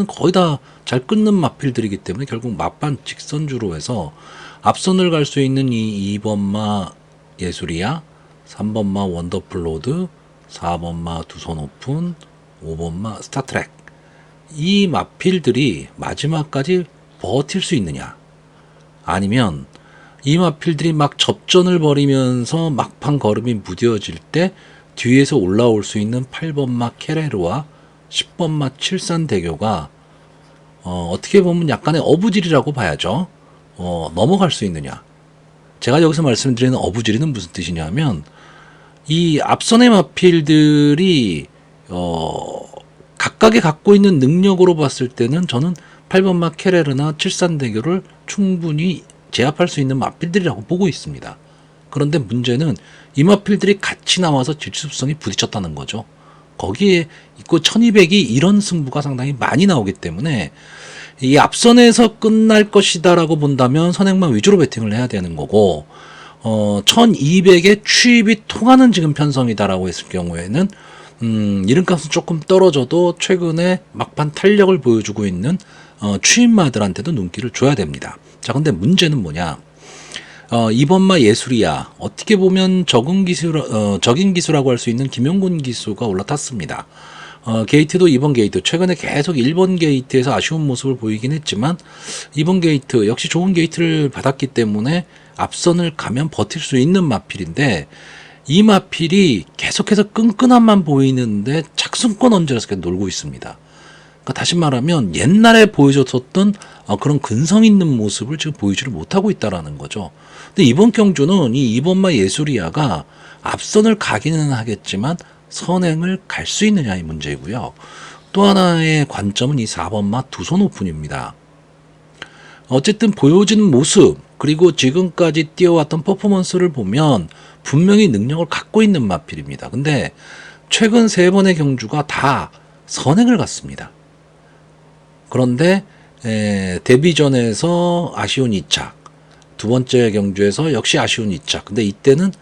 거의 다 잘 끊는 마필들이기 때문에 결국 막판 직선주로 해서 앞선을 갈 수 있는 이 2번마 예술이야, 3번마 원더풀로드, 4번마 두손 오픈, 5번마 스타트랙, 이 마필들이 마지막까지 버틸 수 있느냐, 아니면 이 마필들이 막 접전을 벌이면서 막판 걸음이 무뎌질 때 뒤에서 올라올 수 있는 8번마 케레르와 10번마 칠산대교가 어떻게 보면 약간의 어부질이라고 봐야죠. 넘어갈 수 있느냐. 제가 여기서 말씀드리는 어부질이는 무슨 뜻이냐면, 이 앞선의 마필들이 각각의 갖고 있는 능력으로 봤을 때는 저는 8번마 케레르나 칠산대교를 충분히 제압할 수 있는 마필들이라고 보고 있습니다. 그런데 문제는 이 마필들이 같이 나와서 질습성이 부딪혔다는 거죠. 거기에 있고 1200이 이런 승부가 상당히 많이 나오기 때문에 이 앞선에서 끝날 것이다라고 본다면 선행만 위주로 배팅을 해야 되는 거고, 1200의 추입이 통하는 지금 편성이다라고 했을 경우에는 이름값은 조금 떨어져도 최근에 막판 탄력을 보여주고 있는 추입마들한테도 눈길을 줘야 됩니다. 자, 근데 문제는 뭐냐? 이번마 예술이야, 어떻게 보면 적인 기수라고 할 수 있는 김용군 기수가 올라탔습니다. 게이트도 2번 게이트, 최근에 계속 1번 게이트에서 아쉬운 모습을 보이긴 했지만 2번 게이트 역시 좋은 게이트를 받았기 때문에 앞선을 가면 버틸 수 있는 마필인데, 이 마필이 계속해서 끈끈함만 보이는데 착순권 언저리에서 계속 놀고 있습니다. 그러니까 다시 말하면 옛날에 보여줬었던 그런 근성 있는 모습을 지금 보이지를 못하고 있다라는 거죠. 근데 이번 경주는 이 2번마 예술이야가 앞선을 가기는 하겠지만 선행을 갈 수 있느냐의 문제이고요. 또 하나의 관점은 이 4번마 두손 오픈입니다. 어쨌든 보여지는 모습, 그리고 지금까지 뛰어왔던 퍼포먼스를 보면 분명히 능력을 갖고 있는 마필입니다. 근데 최근 3번의 경주가 다 선행을 갔습니다. 그런데 데뷔전에서 아쉬운 2착, 두 번째 경주에서 역시 아쉬운 2착. 근데 이때는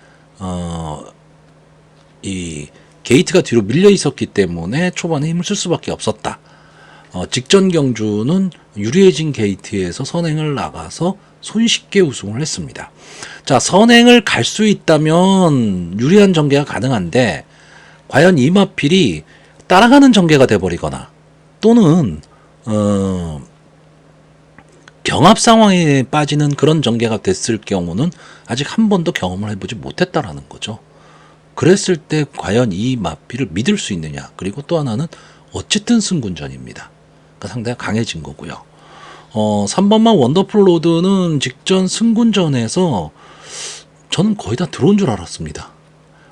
이 게이트가 뒤로 밀려 있었기 때문에 초반에 힘을 쓸 수밖에 없었다. 직전 경주는 유리해진 게이트에서 선행을 나가서 손쉽게 우승을 했습니다. 자, 선행을 갈 수 있다면 유리한 전개가 가능한데, 과연 이 마필이 따라가는 전개가 돼버리거나 또는 경합 상황에 빠지는 그런 전개가 됐을 경우는 아직 한 번도 경험을 해보지 못했다라는 거죠. 그랬을 때 과연 이 마필을 믿을 수 있느냐. 그리고 또 하나는 어쨌든 승군전입니다. 그러니까 상당히 강해진 거고요. 3번만 원더풀 로드는 직전 승군전에서 저는 거의 다 들어온 줄 알았습니다.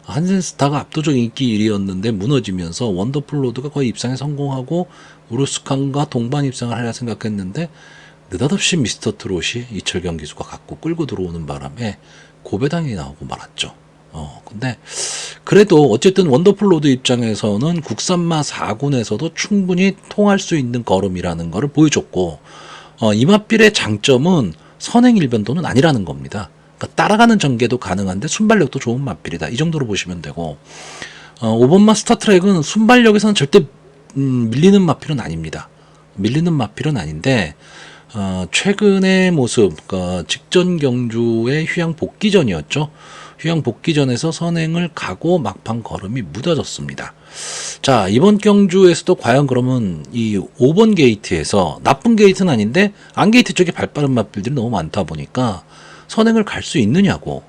한센스타가 압도적 인기 1위였는데 무너지면서 원더풀 로드가 거의 입상에 성공하고 우르스칸과 동반 입상을 하려 생각했는데 느닷없이 미스터 트롯이 이철경 기수가 갖고 끌고 들어오는 바람에 고배당이 나오고 말았죠. 근데 그래도 어쨌든 원더풀 로드 입장에서는 국산마 4군에서도 충분히 통할 수 있는 걸음이라는 것을 보여줬고, 이 마필의 장점은 선행 일변도는 아니라는 겁니다. 그러니까 따라가는 전개도 가능한데 순발력도 좋은 마필이다. 이 정도로 보시면 되고, 5번마 스타트랙은 순발력에서는 절대 밀리는 마필은 아닙니다. 밀리는 마필은 아닌데, 최근의 모습, 직전 경주의 휴양 복귀전이었죠. 휴양 복귀전에서 선행을 가고 막판 걸음이 무뎌졌습니다. 자, 이번 경주에서도 과연 그러면 이 5번 게이트에서, 나쁜 게이트는 아닌데 안 게이트 쪽에 발 빠른 마필들이 너무 많다 보니까 선행을 갈 수 있느냐고,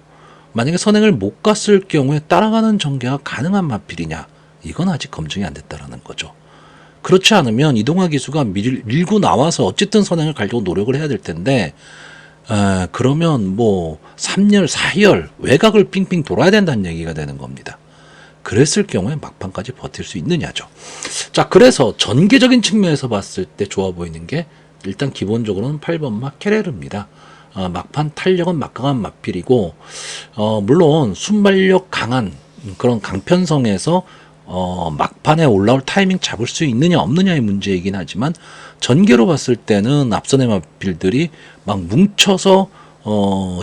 만약에 선행을 못 갔을 경우에 따라가는 전개가 가능한 마필이냐, 이건 아직 검증이 안 됐다라는 거죠. 그렇지 않으면 이동화 기수가 밀고 나와서 어쨌든 선행을 가려고 노력을 해야 될 텐데, 그러면 뭐 3열, 4열 외곽을 빙빙 돌아야 된다는 얘기가 되는 겁니다. 그랬을 경우에 막판까지 버틸 수 있느냐죠. 자, 그래서 전개적인 측면에서 봤을 때 좋아 보이는 게 일단 기본적으로는 8번마 케레르입니다. 막판 탄력은 막강한 마필이고, 물론 순발력 강한 그런 강편성에서 막판에 올라올 타이밍 잡을 수 있느냐 없느냐의 문제이긴 하지만, 전개로 봤을 때는 앞선의 마필들이 막 뭉쳐서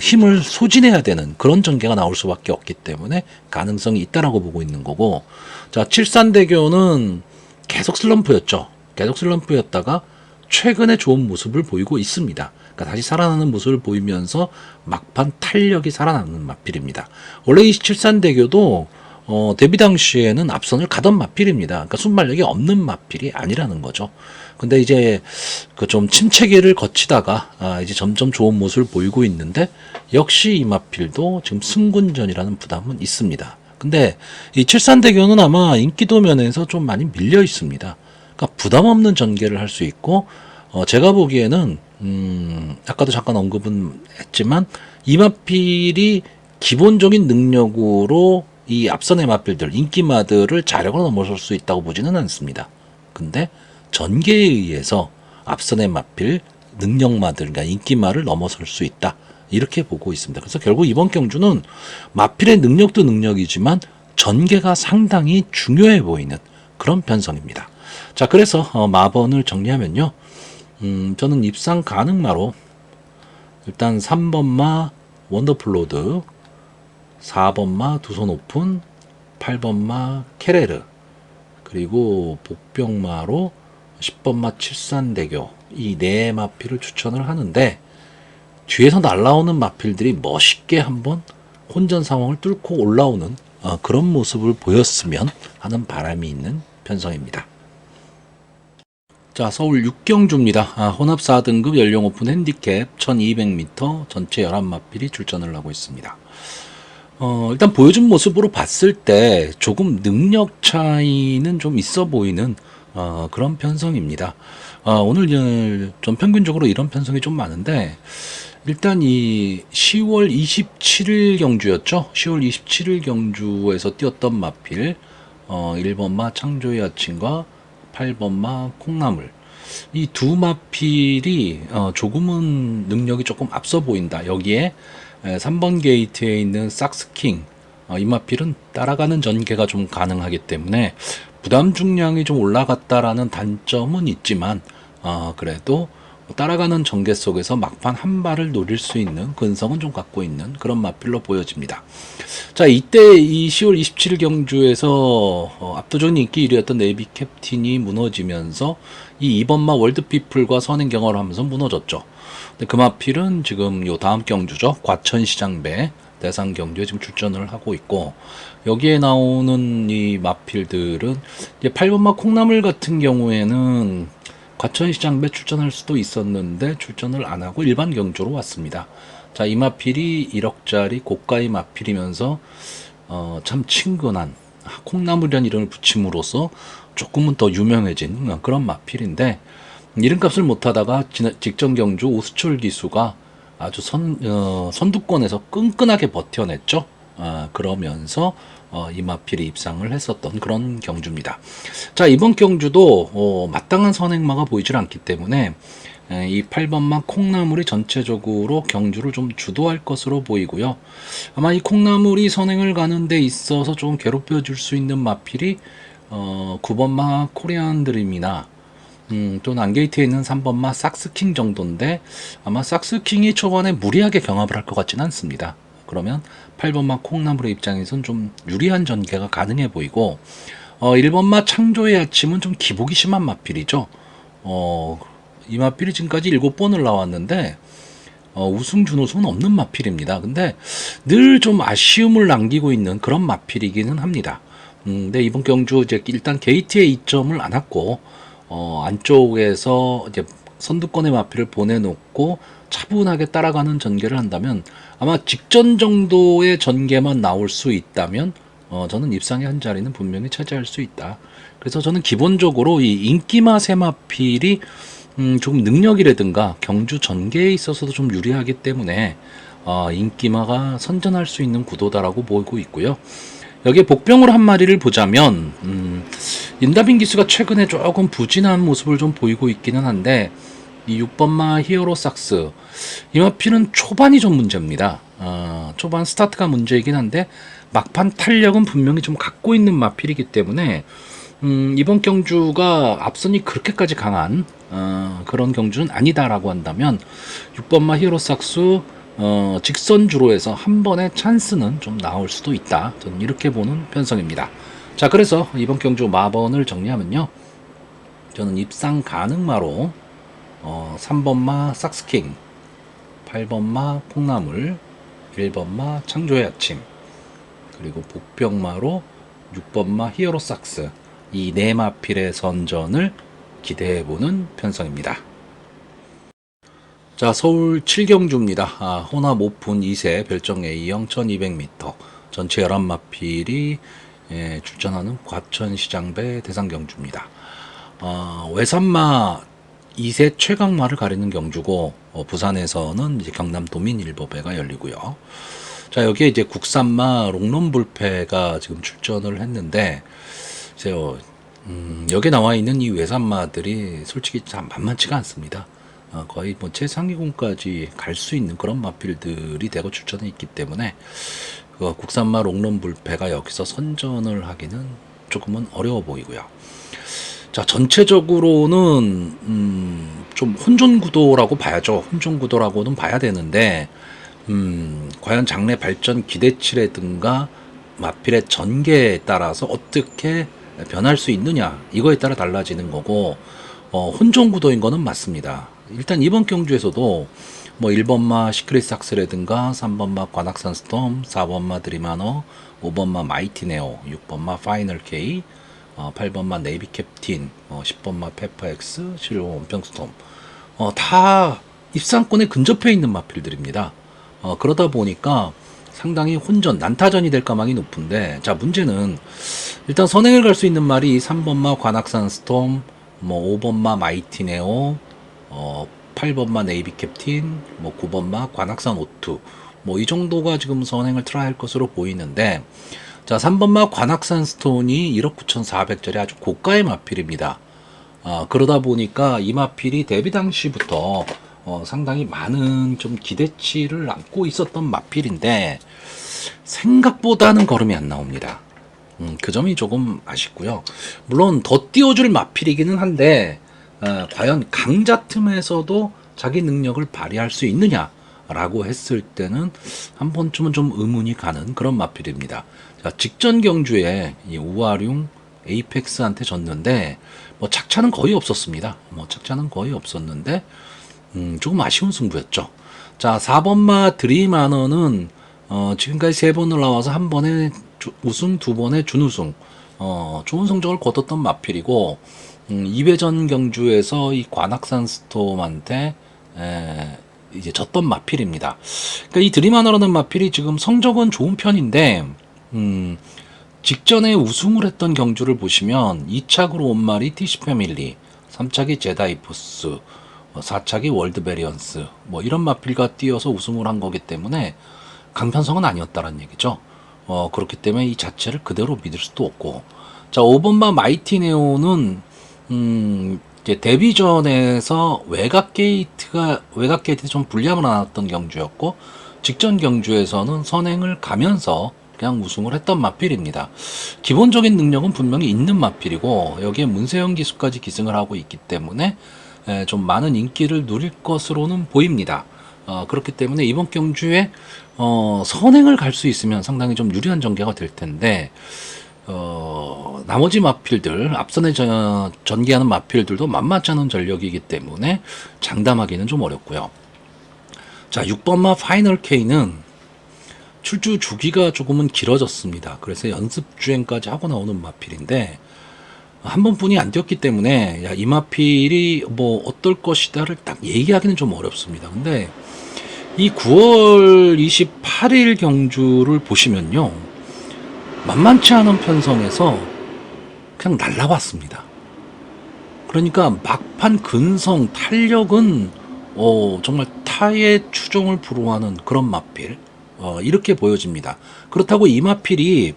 힘을 소진해야 되는 그런 전개가 나올 수밖에 없기 때문에 가능성이 있다라고 보고 있는 거고, 자, 칠산대교는 계속 슬럼프였죠. 계속 슬럼프였다가 최근에 좋은 모습을 보이고 있습니다. 그러니까 다시 살아나는 모습을 보이면서 막판 탄력이 살아나는 마필입니다. 원래 이 칠산대교도 데뷔 당시에는 앞선을 가던 마필입니다. 그러니까 순발력이 없는 마필이 아니라는 거죠. 근데 이제 그 좀 침체기를 거치다가 이제 점점 좋은 모습을 보이고 있는데, 역시 이 마필도 지금 승군전이라는 부담은 있습니다. 근데 이 칠산대교는 아마 인기도 면에서 좀 많이 밀려 있습니다. 그러니까 부담 없는 전개를 할 수 있고, 제가 보기에는 아까도 잠깐 언급은 했지만 이 마필이 기본적인 능력으로 이 앞선의 마필들, 인기마들을 자력으로 넘어설 수 있다고 보지는 않습니다. 근데 전개에 의해서 앞선의 마필, 능력마들, 그러니까 인기마를 넘어설 수 있다, 이렇게 보고 있습니다. 그래서 결국 이번 경주는 마필의 능력도 능력이지만 전개가 상당히 중요해 보이는 그런 편성입니다. 자, 그래서 마번을 정리하면요, 저는 입상 가능마로 일단 3번마 원더풀 로드, 4번마 두손 오픈, 8번마 케레르, 그리고 복병마로 10번마 칠산대교, 이 네 마필을 추천을 하는데, 뒤에서 날라오는 마필들이 멋있게 한번 혼전 상황을 뚫고 올라오는 그런 모습을 보였으면 하는 바람이 있는 편성입니다. 자, 서울 6경주입니다. 혼합 4등급 연령 오픈 핸디캡 1200m 전체 11마필이 출전을 하고 있습니다. 일단 보여준 모습으로 봤을 때 조금 능력 차이는 좀 있어 보이는 그런 편성입니다. 오늘 좀 평균적으로 이런 편성이 좀 많은데, 일단 이 10월 27일 경주였죠. 10월 27일 경주에서 뛰었던 마필, 1번마 창조의 아침과 8번마 콩나물, 이 두 마필이 조금은 능력이 조금 앞서 보인다. 여기에 3번 게이트에 있는 삭스킹, 이 마필은 따라가는 전개가 좀 가능하기 때문에 부담 중량이 좀 올라갔다라는 단점은 있지만, 그래도 따라가는 전개 속에서 막판 한 발을 노릴 수 있는 근성은 좀 갖고 있는 그런 마필로 보여집니다. 자, 이때 이 10월 27일 경주에서 압도적인 인기 1위였던 네이비 캡틴이 무너지면서 이 2번마 월드피플과 선행 경험을 하면서 무너졌죠. 근데 그 마필은 지금 요 다음 경주죠, 과천시장배 대상 경주에 지금 출전을 하고 있고, 여기에 나오는 이 마필들은 이제 8번마 콩나물 같은 경우에는 과천시장배 출전할 수도 있었는데 출전을 안 하고 일반 경주로 왔습니다. 자, 이 마필이 1억짜리 고가의 마필이면서 참 친근한 콩나물이라는 이름을 붙임으로써 조금은 더 유명해진 그런 마필인데, 이름값을 못하다가 직전 경주 오수철 기수가 아주 선두권에서 끈끈하게 버텨냈죠. 그러면서 이 마필이 입상을 했었던 그런 경주입니다. 자, 이번 경주도 마땅한 선행마가 보이질 않기 때문에 이 8번마 콩나물이 전체적으로 경주를 좀 주도할 것으로 보이고요. 아마 이 콩나물이 선행을 가는 데 있어서 좀 괴롭혀 줄 수 있는 마필이 9번마 코리안 드림이나 또는 안게이트에 있는 3번마 삭스킹 정도인데, 아마 삭스킹이 초반에 무리하게 경합을 할 것 같지는 않습니다. 그러면 8번마 콩나물의 입장에선 좀 유리한 전개가 가능해 보이고, 1번마 창조의 아침은 좀 기복이 심한 마필이죠. 이 마필이 지금까지 7번을 나왔는데 우승 준우승은 없는 마필입니다. 근데 늘 좀 아쉬움을 남기고 있는 그런 마필이기는 합니다. 근데 이번 경주 이제 일단 게이트에 이점을 안 왔고, 안쪽에서 이제 선두권의 마필을 보내놓고 차분하게 따라가는 전개를 한다면, 아마 직전 정도의 전개만 나올 수 있다면 저는 입상의 한 자리는 분명히 차지할 수 있다. 그래서 저는 기본적으로 이 인기마 세 마필이 조금 능력이라든가 경주 전개에 있어서도 좀 유리하기 때문에 인기마가 선전할 수 있는 구도다라고 보고 있고요. 여기에 복병으로 한 마리를 보자면 인다빈 기수가 최근에 조금 부진한 모습을 좀 보이고 있기는 한데, 이 6번마 히어로 삭스 이 마필은 초반이 좀 문제입니다. 초반 스타트가 문제이긴 한데 막판 탄력은 분명히 좀 갖고 있는 마필이기 때문에 이번 경주가 앞선이 그렇게까지 강한 그런 경주는 아니다라고 한다면 6번마 히어로 삭스 직선 주로 해서 한 번의 찬스는 좀 나올 수도 있다. 저는 이렇게 보는 편성입니다. 자, 그래서 이번 경주 마번을 정리하면요, 저는 입상 가능마로 3번마 삭스킹, 8번마 콩나물, 1번마 창조의 아침, 그리고 복병마로 6번마 히어로 삭스, 이 네 마필의 선전을 기대해보는 편성입니다. 자, 서울 7경주입니다. 혼합 오픈 2세 별정 A형 1200m 전체 11마필이 출전하는 과천시장배 대상경주입니다. 외산마 2세 최강마를 가리는 경주고, 부산에서는 이제 경남 도민 1법회가 열리고요. 자, 여기에 이제 국산마 롱런불패가 지금 출전을 했는데, 여기에 나와 있는 이 외산마들이 솔직히 참 만만치가 않습니다. 거의 뭐 최상위군까지 갈 수 있는 그런 마필들이 대거 출전해 있기 때문에 국산마 롱런불패가 여기서 선전을 하기는 조금은 어려워 보이고요. 자, 전체적으로는 좀 혼전구도라고 봐야죠. 혼전구도라고는 봐야 되는데, 과연 장래 발전 기대치라든가 마필의 전개에 따라서 어떻게 변할 수 있느냐, 이거에 따라 달라지는 거고, 혼전구도인 거는 맞습니다. 일단 이번 경주에서도 뭐 1번마 시크릿 삭스라든가 3번마 관악산 스톰, 4번마 드리마너, 5번마 마이티 네오, 6번마 파이널 K, 8번마 네이비 캡틴, 10번마 페퍼엑스, 11번 원평스톰, 다 입상권에 근접해 있는 마필들입니다. 그러다 보니까 상당히 혼전, 난타전이 될 가망이 높은데, 자, 문제는 일단 선행을 갈 수 있는 말이 3번마 관악산 스톰, 뭐 5번마 마이티 네오, 8번마 네이비 캡틴, 뭐 9번마 관악산 오투, 뭐 이 정도가 지금 선행을 트라이할 것으로 보이는데, 자, 3번마 관악산 스톤이 1억 9,400짜리 아주 고가의 마필입니다. 그러다 보니까 이 마필이 데뷔 당시부터 상당히 많은 좀 기대치를 안고 있었던 마필인데 생각보다는 걸음이 안 나옵니다. 그 점이 조금 아쉽고요. 물론 더 띄워줄 마필이기는 한데 과연 강자 틈에서도 자기 능력을 발휘할 수 있느냐라고 했을 때는 한 번쯤은 좀 의문이 가는 그런 마필입니다. 자, 직전 경주에 이 우아룡 에이펙스한테 졌는데 뭐 착차는 거의 없었습니다. 착차는 거의 없었는데 조금 아쉬운 승부였죠. 자, 4번마 드림하너는 지금까지 3번을 나와서 한 번에 우승, 2번에 준우승, 좋은 성적을 거뒀던 마필이고, 2회전 경주에서 이 관악산 스톰한테 이제 졌던 마필입니다. 그러니까 이 드림하너라는 마필이 지금 성적은 좋은 편인데, 직전에 우승을 했던 경주를 보시면 2착으로 온 말이 티시 패밀리, 3착이 제다이포스, 4착이 월드 베리언스, 뭐 이런 마필과 뛰어서 우승을 한 거기 때문에 강편성은 아니었다는 얘기죠. 그렇기 때문에 이 자체를 그대로 믿을 수도 없고, 자, 5번마 마이티 네오는 이제 데뷔전에서 외곽 게이트 좀 불리함을 나눴던 경주였고, 직전 경주에서는 선행을 가면서 그냥 우승을 했던 마필입니다. 기본적인 능력은 분명히 있는 마필이고, 여기에 문세영 기수까지 기승을 하고 있기 때문에 좀 많은 인기를 누릴 것으로는 보입니다. 그렇기 때문에 이번 경주에 선행을 갈 수 있으면 상당히 좀 유리한 전개가 될 텐데, 나머지 마필들, 앞선에 전개하는 마필들도 만만치 않은 전력이기 때문에 장담하기는 좀 어렵고요. 자, 6번마 파이널 K는 출주 주기가 조금은 길어졌습니다. 그래서 연습 주행까지 하고 나오는 마필인데, 한 번뿐이 안 뛰었기 때문에 야, 이 마필이 뭐 어떨 것이다를 딱 얘기하기는 좀 어렵습니다. 근데 이 9월 28일 경주를 보시면요, 만만치 않은 편성에서 그냥 날라봤습니다. 그러니까 막판 근성, 탄력은 정말 타의 추종을 불허하는 그런 마필, 이렇게 보여집니다. 그렇다고 이 마필이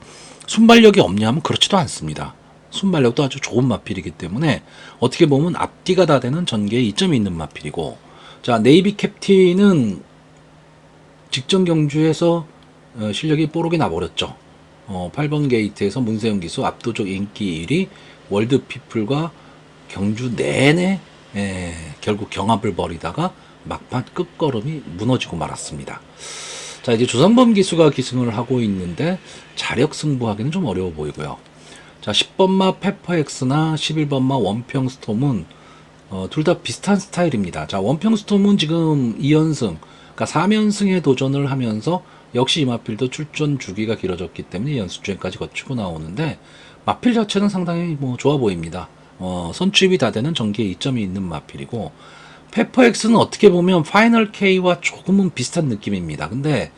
순발력이 없냐면 그렇지도 않습니다. 순발력도 아주 좋은 마필이기 때문에 어떻게 보면 앞뒤가 다 되는 전개에 이점이 있는 마필이고, 자, 네이비 캡틴은 직전 경주에서 실력이 뽀록이 나버렸죠. 8번 게이트에서 문세영 기수 압도적 인기 1위, 월드피플과 경주 내내 결국 경합을 벌이다가 막판 끝걸음이 무너지고 말았습니다. 자, 이제 조상범 기수가 기승을 하고 있는데 자력 승부하기는 좀 어려워 보이고요. 자, 10번마 페퍼엑스나 11번마 원평스톰은 둘 다 비슷한 스타일입니다. 자, 원평스톰은 지금 2연승, 그러니까 3연승에 도전을 하면서 역시 이 마필도 출전 주기가 길어졌기 때문에 연습주행까지 거치고 나오는데, 마필 자체는 상당히 뭐 좋아 보입니다. 선취입이 다 되는 전기에 이점이 있는 마필이고, 페퍼엑스는 어떻게 보면 파이널 K와 조금은 비슷한 느낌입니다. 근데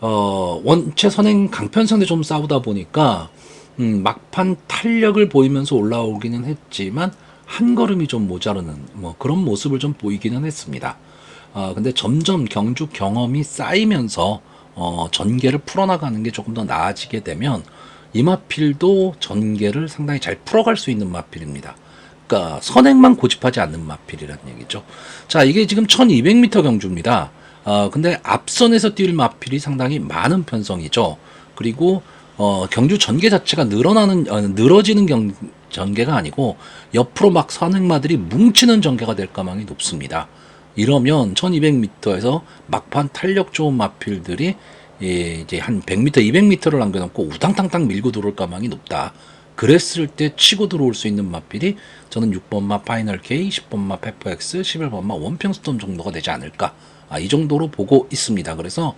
원체 선행 강편성에 좀 싸우다 보니까 막판 탄력을 보이면서 올라오기는 했지만 한 걸음이 좀 모자르는 뭐 그런 모습을 좀 보이기는 했습니다. 근데 점점 경주 경험이 쌓이면서 전개를 풀어나가는 게 조금 더 나아지게 되면 이 마필도 전개를 상당히 잘 풀어갈 수 있는 마필입니다. 그러니까 선행만 고집하지 않는 마필이라는 얘기죠. 자, 이게 지금 1200m 경주입니다. 근데 앞선에서 뛸 마필이 상당히 많은 편성이죠. 그리고 경주 전개 자체가 늘어지는 전개가 아니고 옆으로 막 선행마들이 뭉치는 전개가 될 가망이 높습니다. 이러면 1200m에서 막판 탄력 좋은 마필들이 이제 한 100m, 200m를 남겨놓고 우당탕탕 밀고 들어올 가망이 높다. 그랬을 때 치고 들어올 수 있는 마필이 저는 6번마 파이널 K, 10번마 페퍼엑스, 11번마 원평스톰 정도가 되지 않을까. 이 정도로 보고 있습니다. 그래서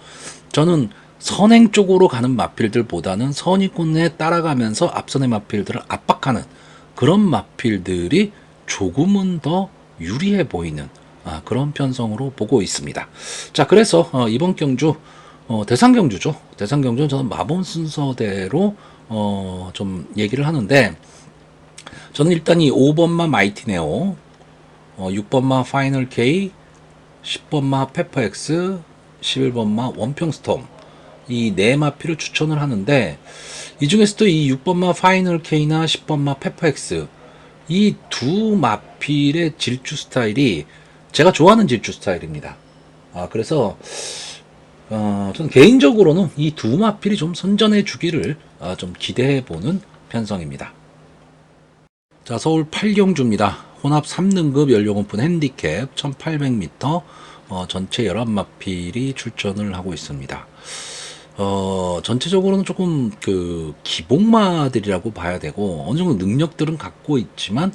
저는 선행 쪽으로 가는 마필들보다는 선의권에 따라가면서 앞선의 마필들을 압박하는 그런 마필들이 조금은 더 유리해 보이는 그런 편성으로 보고 있습니다. 자, 그래서 이번 경주 대상경주죠. 대상경주는 저는 마본 순서대로 좀 얘기를 하는데, 저는 일단 이 5번마 마이티네오, 6번마 파이널 K, 10번마 페퍼엑스, 11번마 원평스톰, 이 네 마필을 추천을 하는데, 이 중에서도 이 6번마 파이널 K나 10번마 페퍼엑스, 이 두 마필의 질주 스타일이 제가 좋아하는 질주 스타일입니다. 그래서 저는 개인적으로는 이 두 마필이 좀 선전해 주기를 좀 기대해 보는 편성입니다. 자, 서울 8경주입니다. 혼합 3등급 연령 오픈 핸디캡 1800m, 전체 11마필이 출전을 하고 있습니다. 전체적으로는 조금 기복마들이라고 봐야 되고, 어느 정도 능력들은 갖고 있지만,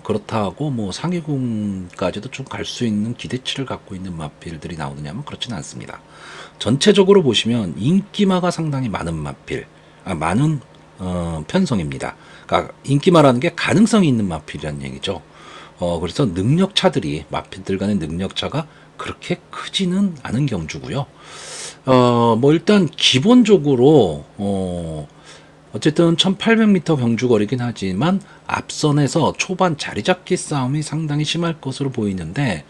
그렇다고 뭐 상위군까지도 좀 갈 수 있는 기대치를 갖고 있는 마필들이 나오느냐면 그렇지는 않습니다. 전체적으로 보시면 인기마가 상당히 많은 마필, 많은 편성입니다. 그러니까 인기마라는 게 가능성이 있는 마필이라는 얘기죠. 그래서 능력차들이 마필들 간의 능력차가 그렇게 크지는 않은 경주고요. 뭐 일단 기본적으로 어쨌든 1800m 경주 거리긴 하지만 앞선에서 초반 자리잡기 싸움이 상당히 심할 것으로 보이는데,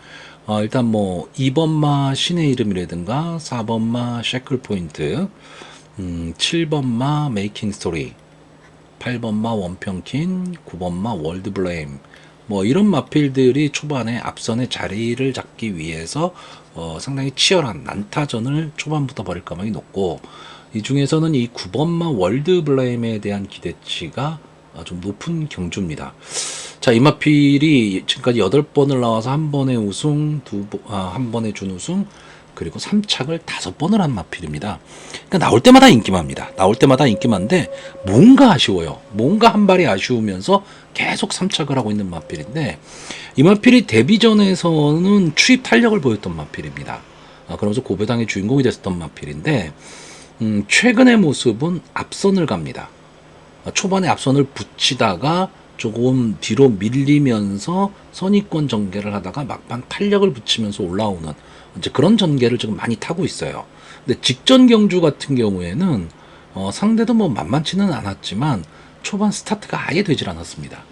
일단 뭐 2번마 신의 이름이라든가 4번마 쉐클 포인트, 7번마 메이킹 스토리, 8번마 원평킨, 9번마 월드 블레임, 뭐 이런 마필들이 초반에 앞선에 자리를 잡기 위해서 상당히 치열한 난타전을 초반부터 벌일 가능성이 높고, 이 중에서는 이 9번마 월드블레임에 대한 기대치가 좀 높은 경주입니다. 자, 이 마필이 지금까지 8번을 나와서 한 번의 우승, 한 번의 준우승, 그리고 3착을 5번을 한 마필입니다. 그러니까 나올 때마다 인기만입니다. 나올 때마다 인기만인데 뭔가 아쉬워요. 뭔가 한 발이 아쉬우면서 계속 3착을 하고 있는 마필인데, 이 마필이 데뷔전에서는 추입 탄력을 보였던 마필입니다. 그러면서 고배당의 주인공이 됐었던 마필인데, 최근의 모습은 앞선을 갑니다. 초반에 앞선을 붙이다가 조금 뒤로 밀리면서 선의권 전개를 하다가 막판 탄력을 붙이면서 올라오는 이제 그런 전개를 지금 많이 타고 있어요. 근데 직전 경주 같은 경우에는 상대도 뭐 만만치는 않았지만 초반 스타트가 아예 되질 않았습니다.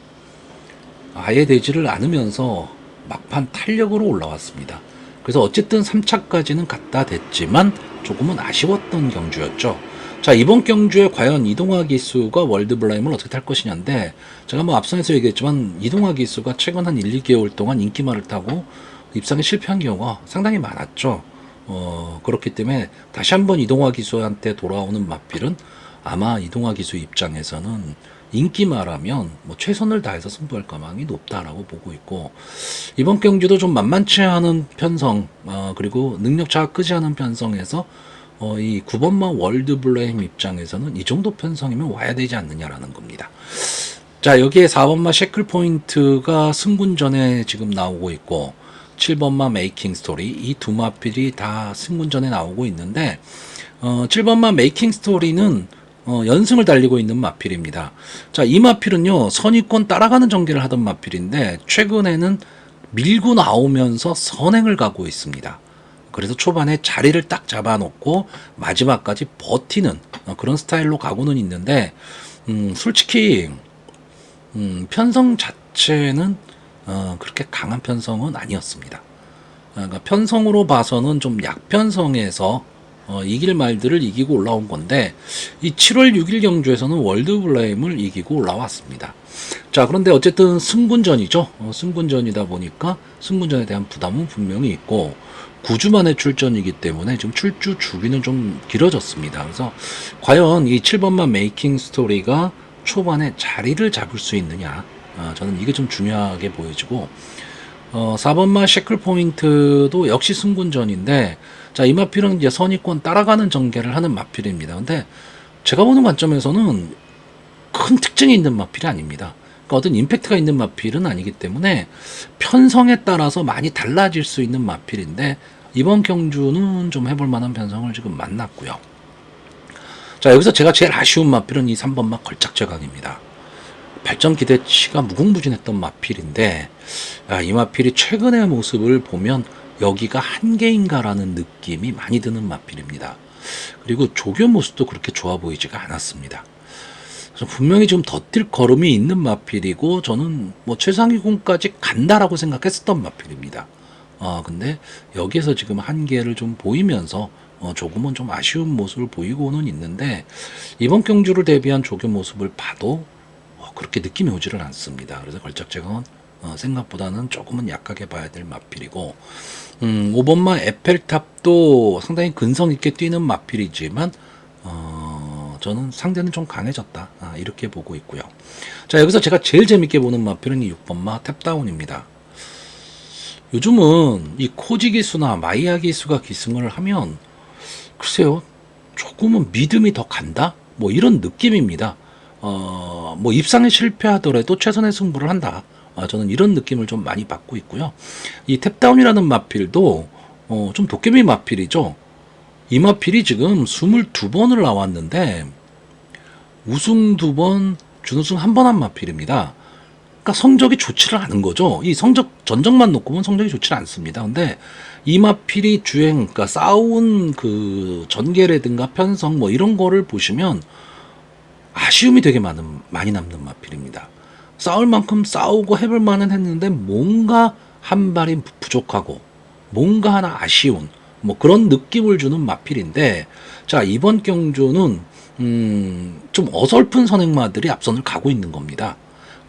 아예 되지를 않으면서 막판 탄력으로 올라왔습니다. 그래서 어쨌든 3차까지는 갖다 댔지만 조금은 아쉬웠던 경주였죠. 자, 이번 경주에 과연 이동화 기수가 월드블라임을 어떻게 탈 것이냐인데, 제가 뭐 앞선에서 얘기했지만 이동화 기수가 최근 한 1, 2개월 동안 인기말을 타고 입상에 실패한 경우가 상당히 많았죠. 그렇기 때문에 다시 한번 이동화 기수한테 돌아오는 마필은 아마 이동화 기수 입장에서는 인기말하면 뭐 최선을 다해서 승부할 가망이 높다라고 보고 있고, 이번 경주도 좀 만만치 않은 편성, 그리고 능력차가 크지 않은 편성에서 이 9번마 월드블레임 입장에서는 이 정도 편성이면 와야 되지 않느냐라는 겁니다. 자, 여기에 4번마 셰클 포인트가 승군전에 지금 나오고 있고, 7번마 메이킹 스토리, 이 두 마필이 다 승군전에 나오고 있는데, 7번마 메이킹 스토리는 연승을 달리고 있는 마필입니다. 자, 이 마필은요, 선의권 따라가는 전개를 하던 마필인데, 최근에는 밀고 나오면서 선행을 가고 있습니다. 그래서 초반에 자리를 딱 잡아놓고 마지막까지 버티는 그런 스타일로 가고는 있는데, 솔직히 편성 자체는 그렇게 강한 편성은 아니었습니다. 그러니까 편성으로 봐서는 좀 약편성에서 이길 말들을 이기고 올라온 건데, 이 7월 6일 경주에서는 월드블레임을 이기고 올라왔습니다. 자, 그런데 어쨌든 승군전이죠. 승군전이다 보니까 승군전에 대한 부담은 분명히 있고, 9주 만에 출전이기 때문에 지금 출주 주기는 좀 길어졌습니다. 그래서 과연 이 7번만 메이킹 스토리가 초반에 자리를 잡을 수 있느냐, 저는 이게 좀 중요하게 보여지고, 4번마 셰클 포인트도 역시 승군전인데, 자, 이 마필은 이제 선의권 따라가는 전개를 하는 마필입니다. 근데 제가 보는 관점에서는 큰 특징이 있는 마필이 아닙니다. 그러니까 어떤 임팩트가 있는 마필은 아니기 때문에 편성에 따라서 많이 달라질 수 있는 마필인데, 이번 경주는 좀 해볼 만한 편성을 지금 만났고요. 자, 여기서 제가 제일 아쉬운 마필은 이 3번마 걸작제강입니다. 발전 기대치가 무궁무진했던 마필인데, 이 마필이 최근의 모습을 보면 여기가 한계인가라는 느낌이 많이 드는 마필입니다. 그리고 조교 모습도 그렇게 좋아 보이지가 않았습니다. 그래서 분명히 좀 더 뛸 걸음이 있는 마필이고, 저는 뭐 최상위군까지 간다라고 생각했었던 마필입니다. 근데 여기에서 지금 한계를 좀 보이면서 조금은 좀 아쉬운 모습을 보이고는 있는데, 이번 경주를 대비한 조교 모습을 봐도 그렇게 느낌이 오지를 않습니다. 그래서 걸작제강은 생각보다는 조금은 약하게 봐야 될 마필이고, 5번마 에펠탑도 상당히 근성 있게 뛰는 마필이지만 저는 상대는 좀 강해졌다, 이렇게 보고 있고요. 자, 여기서 제가 제일 재밌게 보는 마필은 이 6번마 탭다운입니다. 요즘은 이 코지 기수나 마이야 기수가 기승을 하면 글쎄요, 조금은 믿음이 더 간다, 뭐 이런 느낌입니다. 뭐 입상에 실패하더라도 최선의 승부를 한다, 저는 이런 느낌을 좀 많이 받고 있고요. 이 탭다운이라는 마필도 좀 도깨비 마필이죠. 이 마필이 지금 22번을 나왔는데 우승 2번, 준우승 1번 한 마필입니다. 그러니까 성적이 좋지를 않은 거죠. 이 성적 전적만 놓고 보면 성적이 좋지는 않습니다. 근데 이 마필이 주행, 그러니까 싸운 그 전개라든가 편성 뭐 이런 거를 보시면 아쉬움이 되게 많이 남는 마필입니다. 싸울 만큼 싸우고 해볼 만은 했는데 뭔가 한 발이 부족하고 뭔가 하나 아쉬운 뭐 그런 느낌을 주는 마필인데, 자, 이번 경주는 좀 어설픈 선행마들이 앞선을 가고 있는 겁니다.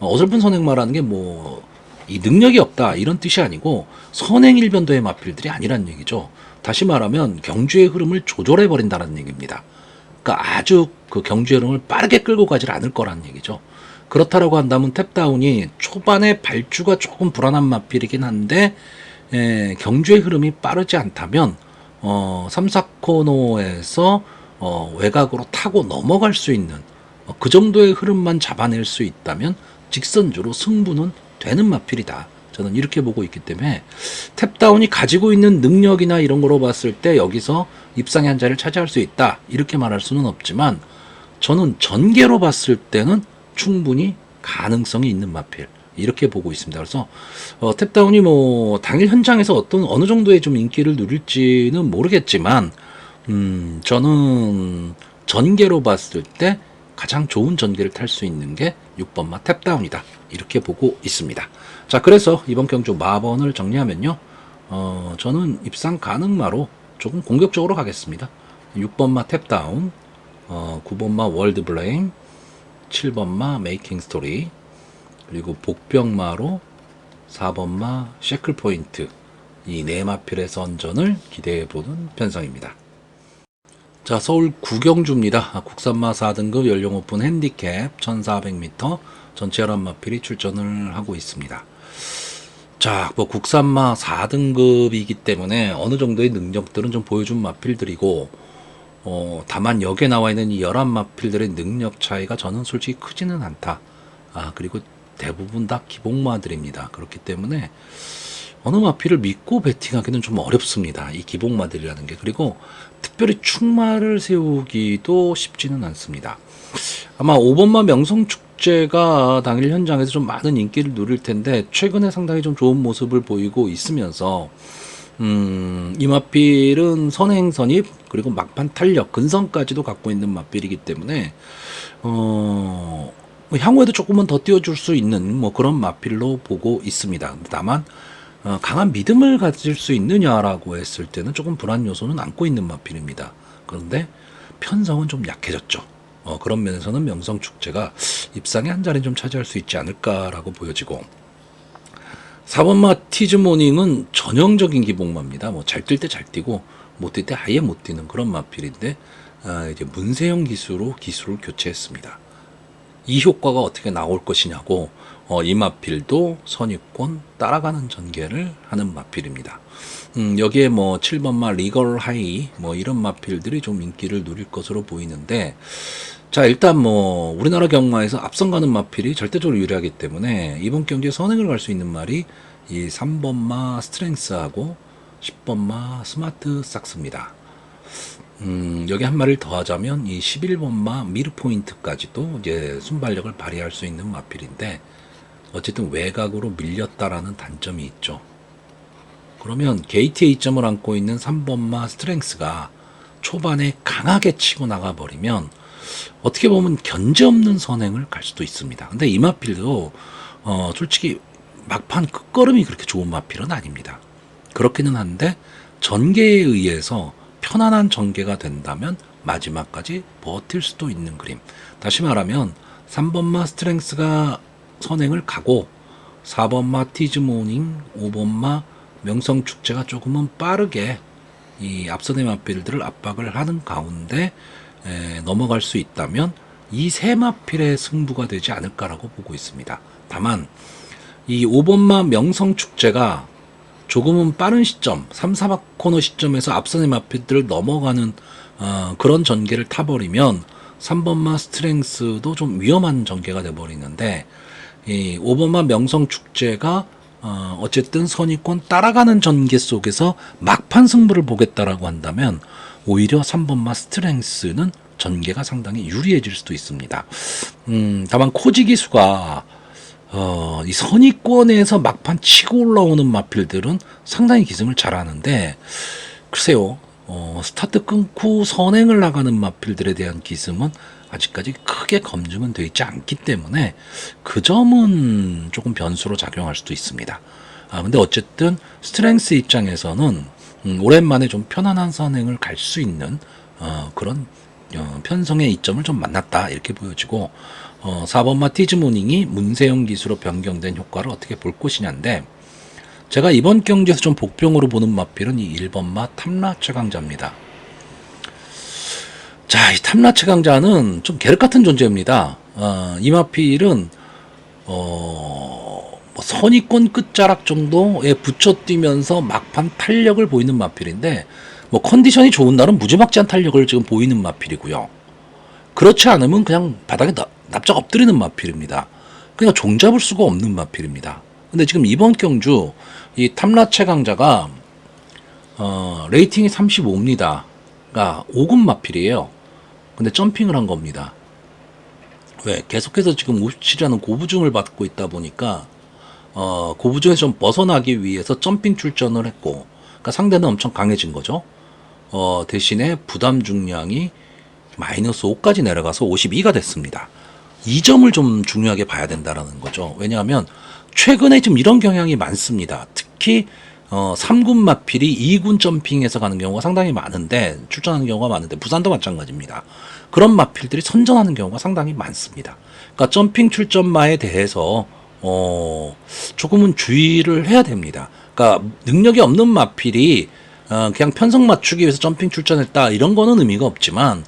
어설픈 선행마라는 게 뭐 이 능력이 없다 이런 뜻이 아니고 선행 일변도의 마필들이 아니란 얘기죠. 다시 말하면 경주의 흐름을 조절해 버린다는 얘기입니다. 그러니까 아주 그 경주의 흐름을 빠르게 끌고 가질 않을 거란 얘기죠. 그렇다라고 한다면 탭다운이 초반에 발주가 조금 불안한 마필이긴 한데 경주의 흐름이 빠르지 않다면 3, 4코너에서 외곽으로 타고 넘어갈 수 있는 그 정도의 흐름만 잡아낼 수 있다면 직선주로 승부는 되는 마필이다. 저는 이렇게 보고 있기 때문에 탭다운이 가지고 있는 능력이나 이런 거로 봤을 때 여기서 입상의 한 자리를 차지할 수 있다. 이렇게 말할 수는 없지만 저는 전개로 봤을 때는 충분히 가능성이 있는 마필. 이렇게 보고 있습니다. 그래서 탭다운이 뭐 당일 현장에서 어느 정도의 좀 인기를 누릴지는 모르겠지만 저는 전개로 봤을 때 가장 좋은 전개를 탈 수 있는 게 6번마 탭다운이다. 이렇게 보고 있습니다. 자, 그래서 이번 경주 마번을 정리하면요. 저는 입상 가능마로 조금 공격적으로 가겠습니다. 6번마 탭다운, 9번마 월드블레임, 7번마 메이킹 스토리, 그리고 복병마로 4번마 셰클포인트, 이 네 마필의 선전을 기대해보는 편성입니다. 자, 서울 구경주입니다. 국산마 4등급 연령 오픈 핸디캡 1400m 전체 11마필이 출전을 하고 있습니다. 자, 뭐 국산마 4등급이기 때문에 어느 정도의 능력들은 좀 보여준 마필들이고 다만 여기에 나와 있는 이 11마필들의 능력 차이가 저는 솔직히 크지는 않다. 그리고 대부분 다 기복마들입니다. 그렇기 때문에 어느 마필을 믿고 베팅하기는 좀 어렵습니다. 이 기복마들이라는 게. 그리고 특별히 축마를 세우기도 쉽지는 않습니다. 아마 5번마 명성축제가 당일 현장에서 좀 많은 인기를 누릴 텐데 최근에 상당히 좀 좋은 모습을 보이고 있으면서 이 마필은 선행 선입 그리고 막판 탄력 근성까지도 갖고 있는 마필이기 때문에 향후에도 조금은 더 띄워줄 수 있는 뭐 그런 마필로 보고 있습니다. 다만 강한 믿음을 가질 수 있느냐라고 했을 때는 조금 불안 요소는 안고 있는 마필입니다. 그런데 편성은 좀 약해졌죠. 그런 면에서는 명성축제가 입상의 한 자리는 좀 차지할 수 있지 않을까라고 보여지고 4번마 티즈모닝은 전형적인 기복마입니다. 뭐 잘 뛸 때 잘 뛰고 못 뛸 때 아예 못 뛰는 그런 마필인데 이제 문세영 기수로 기수를 교체했습니다. 이 효과가 어떻게 나올 것이냐고 이 마필도 선입권 따라가는 전개를 하는 마필입니다. 여기에 뭐 7번마 리걸 하이 뭐 이런 마필들이 좀 인기를 누릴 것으로 보이는데 자, 일단 뭐 우리나라 경마에서 앞선 가는 마필이 절대적으로 유리하기 때문에 이번 경기에 선행을 갈 수 있는 말이 이 3번마 스트렝스하고 10번마 스마트 삭스입니다. 여기 한 마리를 더하자면 이 11번마 미르포인트까지도 이제 순발력을 발휘할 수 있는 마필인데 어쨌든 외곽으로 밀렸다라는 단점이 있죠. 그러면 게이트에 이점을 안고 있는 3번마 스트렝스가 초반에 강하게 치고 나가버리면 어떻게 보면 견제 없는 선행을 갈 수도 있습니다. 근데 이 마필도 솔직히 막판 끝걸음이 그렇게 좋은 마필은 아닙니다. 그렇기는 한데 전개에 의해서 편안한 전개가 된다면 마지막까지 버틸 수도 있는 그림. 다시 말하면 3번마 스트렝스가 선행을 가고 4번마 티즈모닝, 5번마 명성축제가 조금은 빠르게 이 앞선의 마필들을 압박을 하는 가운데 넘어갈 수 있다면 이 세 마필의 승부가 되지 않을까라고 보고 있습니다. 다만 이 5번마 명성축제가 조금은 빠른 시점 3, 4코너 시점에서 앞선의 마필들을 넘어가는 그런 전개를 타버리면 3번마 스트렝스도 좀 위험한 전개가 돼버리는데 이 5번마 명성축제가 어쨌든 선입권 따라가는 전개 속에서 막판 승부를 보겠다라고 한다면 오히려 3번마 스트렝스는 전개가 상당히 유리해질 수도 있습니다. 다만 코지 기수가 이 선입권에서 막판 치고 올라오는 마필들은 상당히 기승을 잘하는데 글쎄요 스타트 끊고 선행을 나가는 마필들에 대한 기승은 아직까지 크게 검증은 되어 있지 않기 때문에 그 점은 조금 변수로 작용할 수도 있습니다. 근데 어쨌든 스트렝스 입장에서는 오랜만에 좀 편안한 선행을 갈 수 있는 그런 편성의 이점을 좀 만났다 이렇게 보여지고 4번 마 티즈모닝이 문세영 기수로 변경된 효과를 어떻게 볼 것이냐인데 제가 이번 경기에서 좀 복병으로 보는 마필은 이 1번 마 탐라 최강자입니다. 자, 이 탐라 최강자는 좀 계륵 같은 존재입니다. 이 마필은 뭐 선입권 끝자락 정도에 붙여 뛰면서 막판 탄력을 보이는 마필인데 뭐 컨디션이 좋은 날은 무지막지한 탄력을 지금 보이는 마필이고요. 그렇지 않으면 그냥 바닥에 납작 엎드리는 마필입니다. 그냥 종잡을 수가 없는 마필입니다. 근데 지금 이번 경주 이 탐라 최강자가 레이팅이 35입니다. 그러니까 5급 마필이에요. 근데 점핑을 한 겁니다. 왜? 계속해서 지금 57이라는 고부중을 받고 있다 보니까 고부중에서 좀 벗어나기 위해서 점핑 출전을 했고, 그러니까 상대는 엄청 강해진 거죠. 대신에 부담 중량이 마이너스 5까지 내려가서 52가 됐습니다. 이 점을 좀 중요하게 봐야 된다라는 거죠. 왜냐하면 최근에 좀 이런 경향이 많습니다. 특히 3군 마필이 2군 점핑해서 가는 경우가 상당히 많은데, 출전하는 경우가 많은데, 부산도 마찬가지입니다. 그런 마필들이 선전하는 경우가 상당히 많습니다. 그러니까 점핑 출전마에 대해서 조금은 주의를 해야 됩니다. 그러니까 능력이 없는 마필이 그냥 편성 맞추기 위해서 점핑 출전했다 이런 거는 의미가 없지만,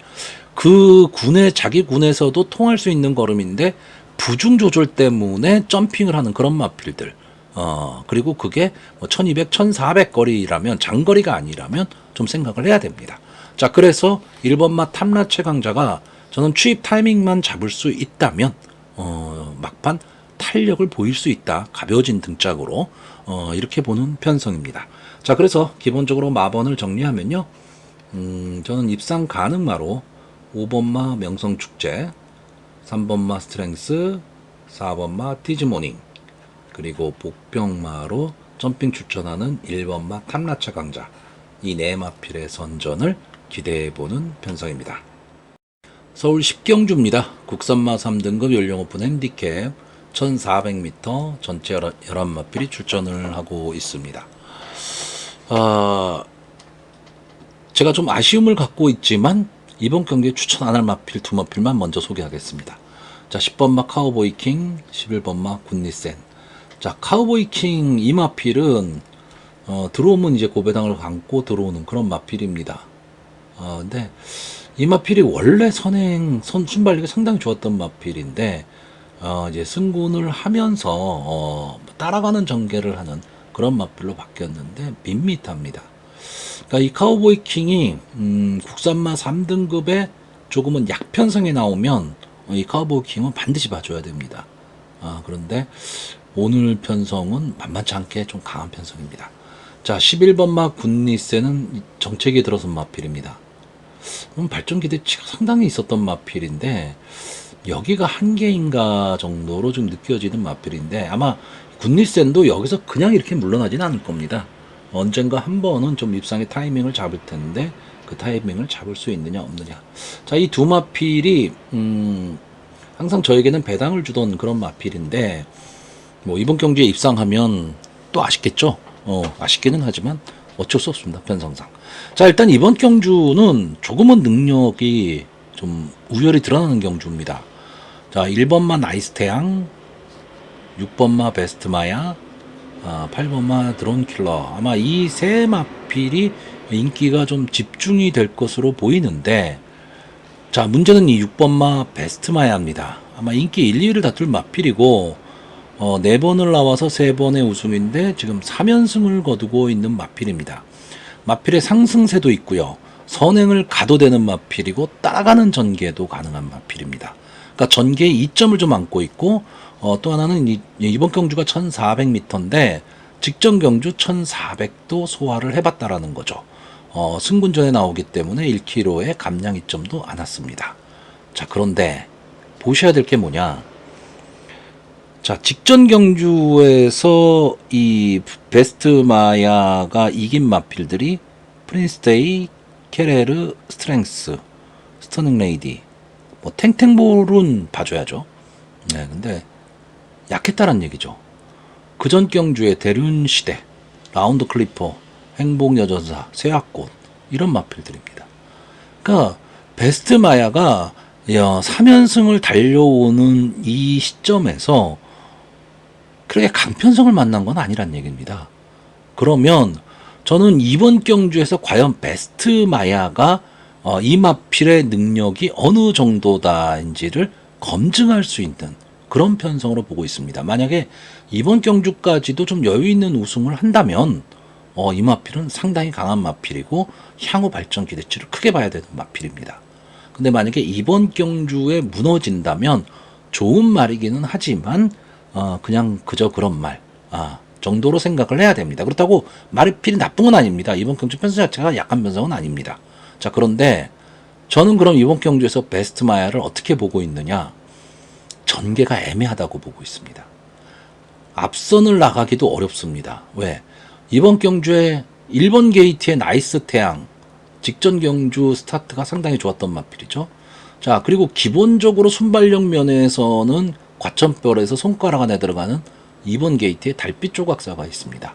그 군에 자기 군에서도 통할 수 있는 걸음인데 부중 조절 때문에 점핑을 하는 그런 마필들, 그리고 그게 뭐 1200, 1400 거리라면, 장거리가 아니라면 좀 생각을 해야 됩니다. 자, 그래서 1번 마 탐라 최강자가 저는 취입 타이밍만 잡을 수 있다면 막판 탄력을 보일 수 있다. 가벼워진 등짝으로 이렇게 보는 편성입니다. 자, 그래서 기본적으로 마번을 정리하면요, 저는 입상 가능마로 5번 마 명성축제, 3번 마 스트렝스, 4번 마 티즈모닝, 그리고 복병마로 점핑 출전하는 1번 마 탐라 최강자, 이 네 마필의 선전을 기대해보는 편성입니다. 서울 10경주입니다. 국산마 3등급 연령 오픈 핸디캡 1400m 전체 11마필이 출전을 하고 있습니다. 제가 좀 아쉬움을 갖고 있지만 이번 경기에 추천 안 할 마필 두 마필만 먼저 소개하겠습니다. 자, 10번 마 카우보이 킹, 11번 마 굿니센. 자, 카우보이 킹 이 마필은 들어오면 이제 고배당을 감고 들어오는 그런 마필입니다. 근데 이 마필이 원래 순발력이 상당히 좋았던 마필인데 이제 승군을 하면서 따라가는 전개를 하는 그런 마필로 바뀌었는데 밋밋합니다. 그러니까 이 카우보이 킹이 국산마 3등급에 조금은 약편성에 나오면 이 카우보이 킹은 반드시 봐줘야 됩니다. 그런데 오늘 편성은 만만치 않게 좀 강한 편성입니다. 자, 11번 마 굿니센은 정책에 들어선 마필입니다. 발전 기대치가 상당히 있었던 마필인데 여기가 한계인가 정도로 좀 느껴지는 마필인데, 아마 굿니센도 여기서 그냥 이렇게 물러나진 않을 겁니다. 언젠가 한 번은 좀 입상의 타이밍을 잡을 텐데 그 타이밍을 잡을 수 있느냐 없느냐. 자, 이 두 마필이 항상 저에게는 배당을 주던 그런 마필인데 뭐 이번 경기에 입상하면 또 아쉽겠죠. 아쉽기는 하지만 어쩔 수 없습니다, 편성상. 자, 일단 이번 경주는 조금은 능력이 좀 우열이 드러나는 경주입니다. 자, 1번마 나이스태양, 6번마 베스트마야, 8번마 드론킬러. 아마 이 세 마필이 인기가 좀 집중이 될 것으로 보이는데, 자, 문제는 이 6번마 베스트마야입니다. 아마 인기 1, 2위를 다툴 마필이고 4번을 나와서 3번의 우승인데 지금 3연승을 거두고 있는 마필입니다. 마필의 상승세도 있고요, 선행을 가도 되는 마필이고 따라가는 전개도 가능한 마필입니다. 그러니까 전개의 이점을 좀 안고 있고, 또 하나는 이번 경주가 1400m인데 직전 경주 1400도 소화를 해봤다라는 거죠. 승군전에 나오기 때문에 1km의 감량 이점도 안 왔습니다. 자, 그런데 보셔야 될 게 뭐냐. 자, 직전 경주에서 이 베스트마야가 이긴 마필들이 프린스데이, 케레르, 스트렝스, 스터닝레이디, 뭐 탱탱볼은 봐줘야죠. 네, 근데 약했다란 얘기죠. 그전 경주에 대륜시대, 라운드 클리퍼, 행복여전사, 쇠약꽃, 이런 마필들입니다. 그러니까 베스트 마야가 3연승을 달려오는 이 시점에서 그렇게 강편성을 만난 건 아니란 얘기입니다. 그러면 저는 이번 경주에서 과연 베스트 마야가 이마필의 능력이 어느 정도다인지를 검증할 수 있는 그런 편성으로 보고 있습니다. 만약에 이번 경주까지도 좀 여유 있는 우승을 한다면 이마필은 상당히 강한 마필이고 향후 발전 기대치를 크게 봐야 되는 마필입니다. 근데 만약에 이번 경주에 무너진다면 좋은 말이기는 하지만 그냥 그저 그런 말 정도로 생각을 해야 됩니다. 그렇다고 마필이 나쁜 건 아닙니다. 이번 경주 편성 자체가 약한 편성은 아닙니다. 자, 그런데 저는 그럼 이번 경주에서 베스트 마야를 어떻게 보고 있느냐? 전개가 애매하다고 보고 있습니다. 앞선을 나가기도 어렵습니다. 왜? 이번 경주에 1번 게이트의 나이스 태양, 직전 경주 스타트가 상당히 좋았던 마필이죠. 자, 그리고 기본적으로 순발력 면에서는 과천별에서 손가락 안에 들어가는 2번 게이트에 달빛 조각사가 있습니다.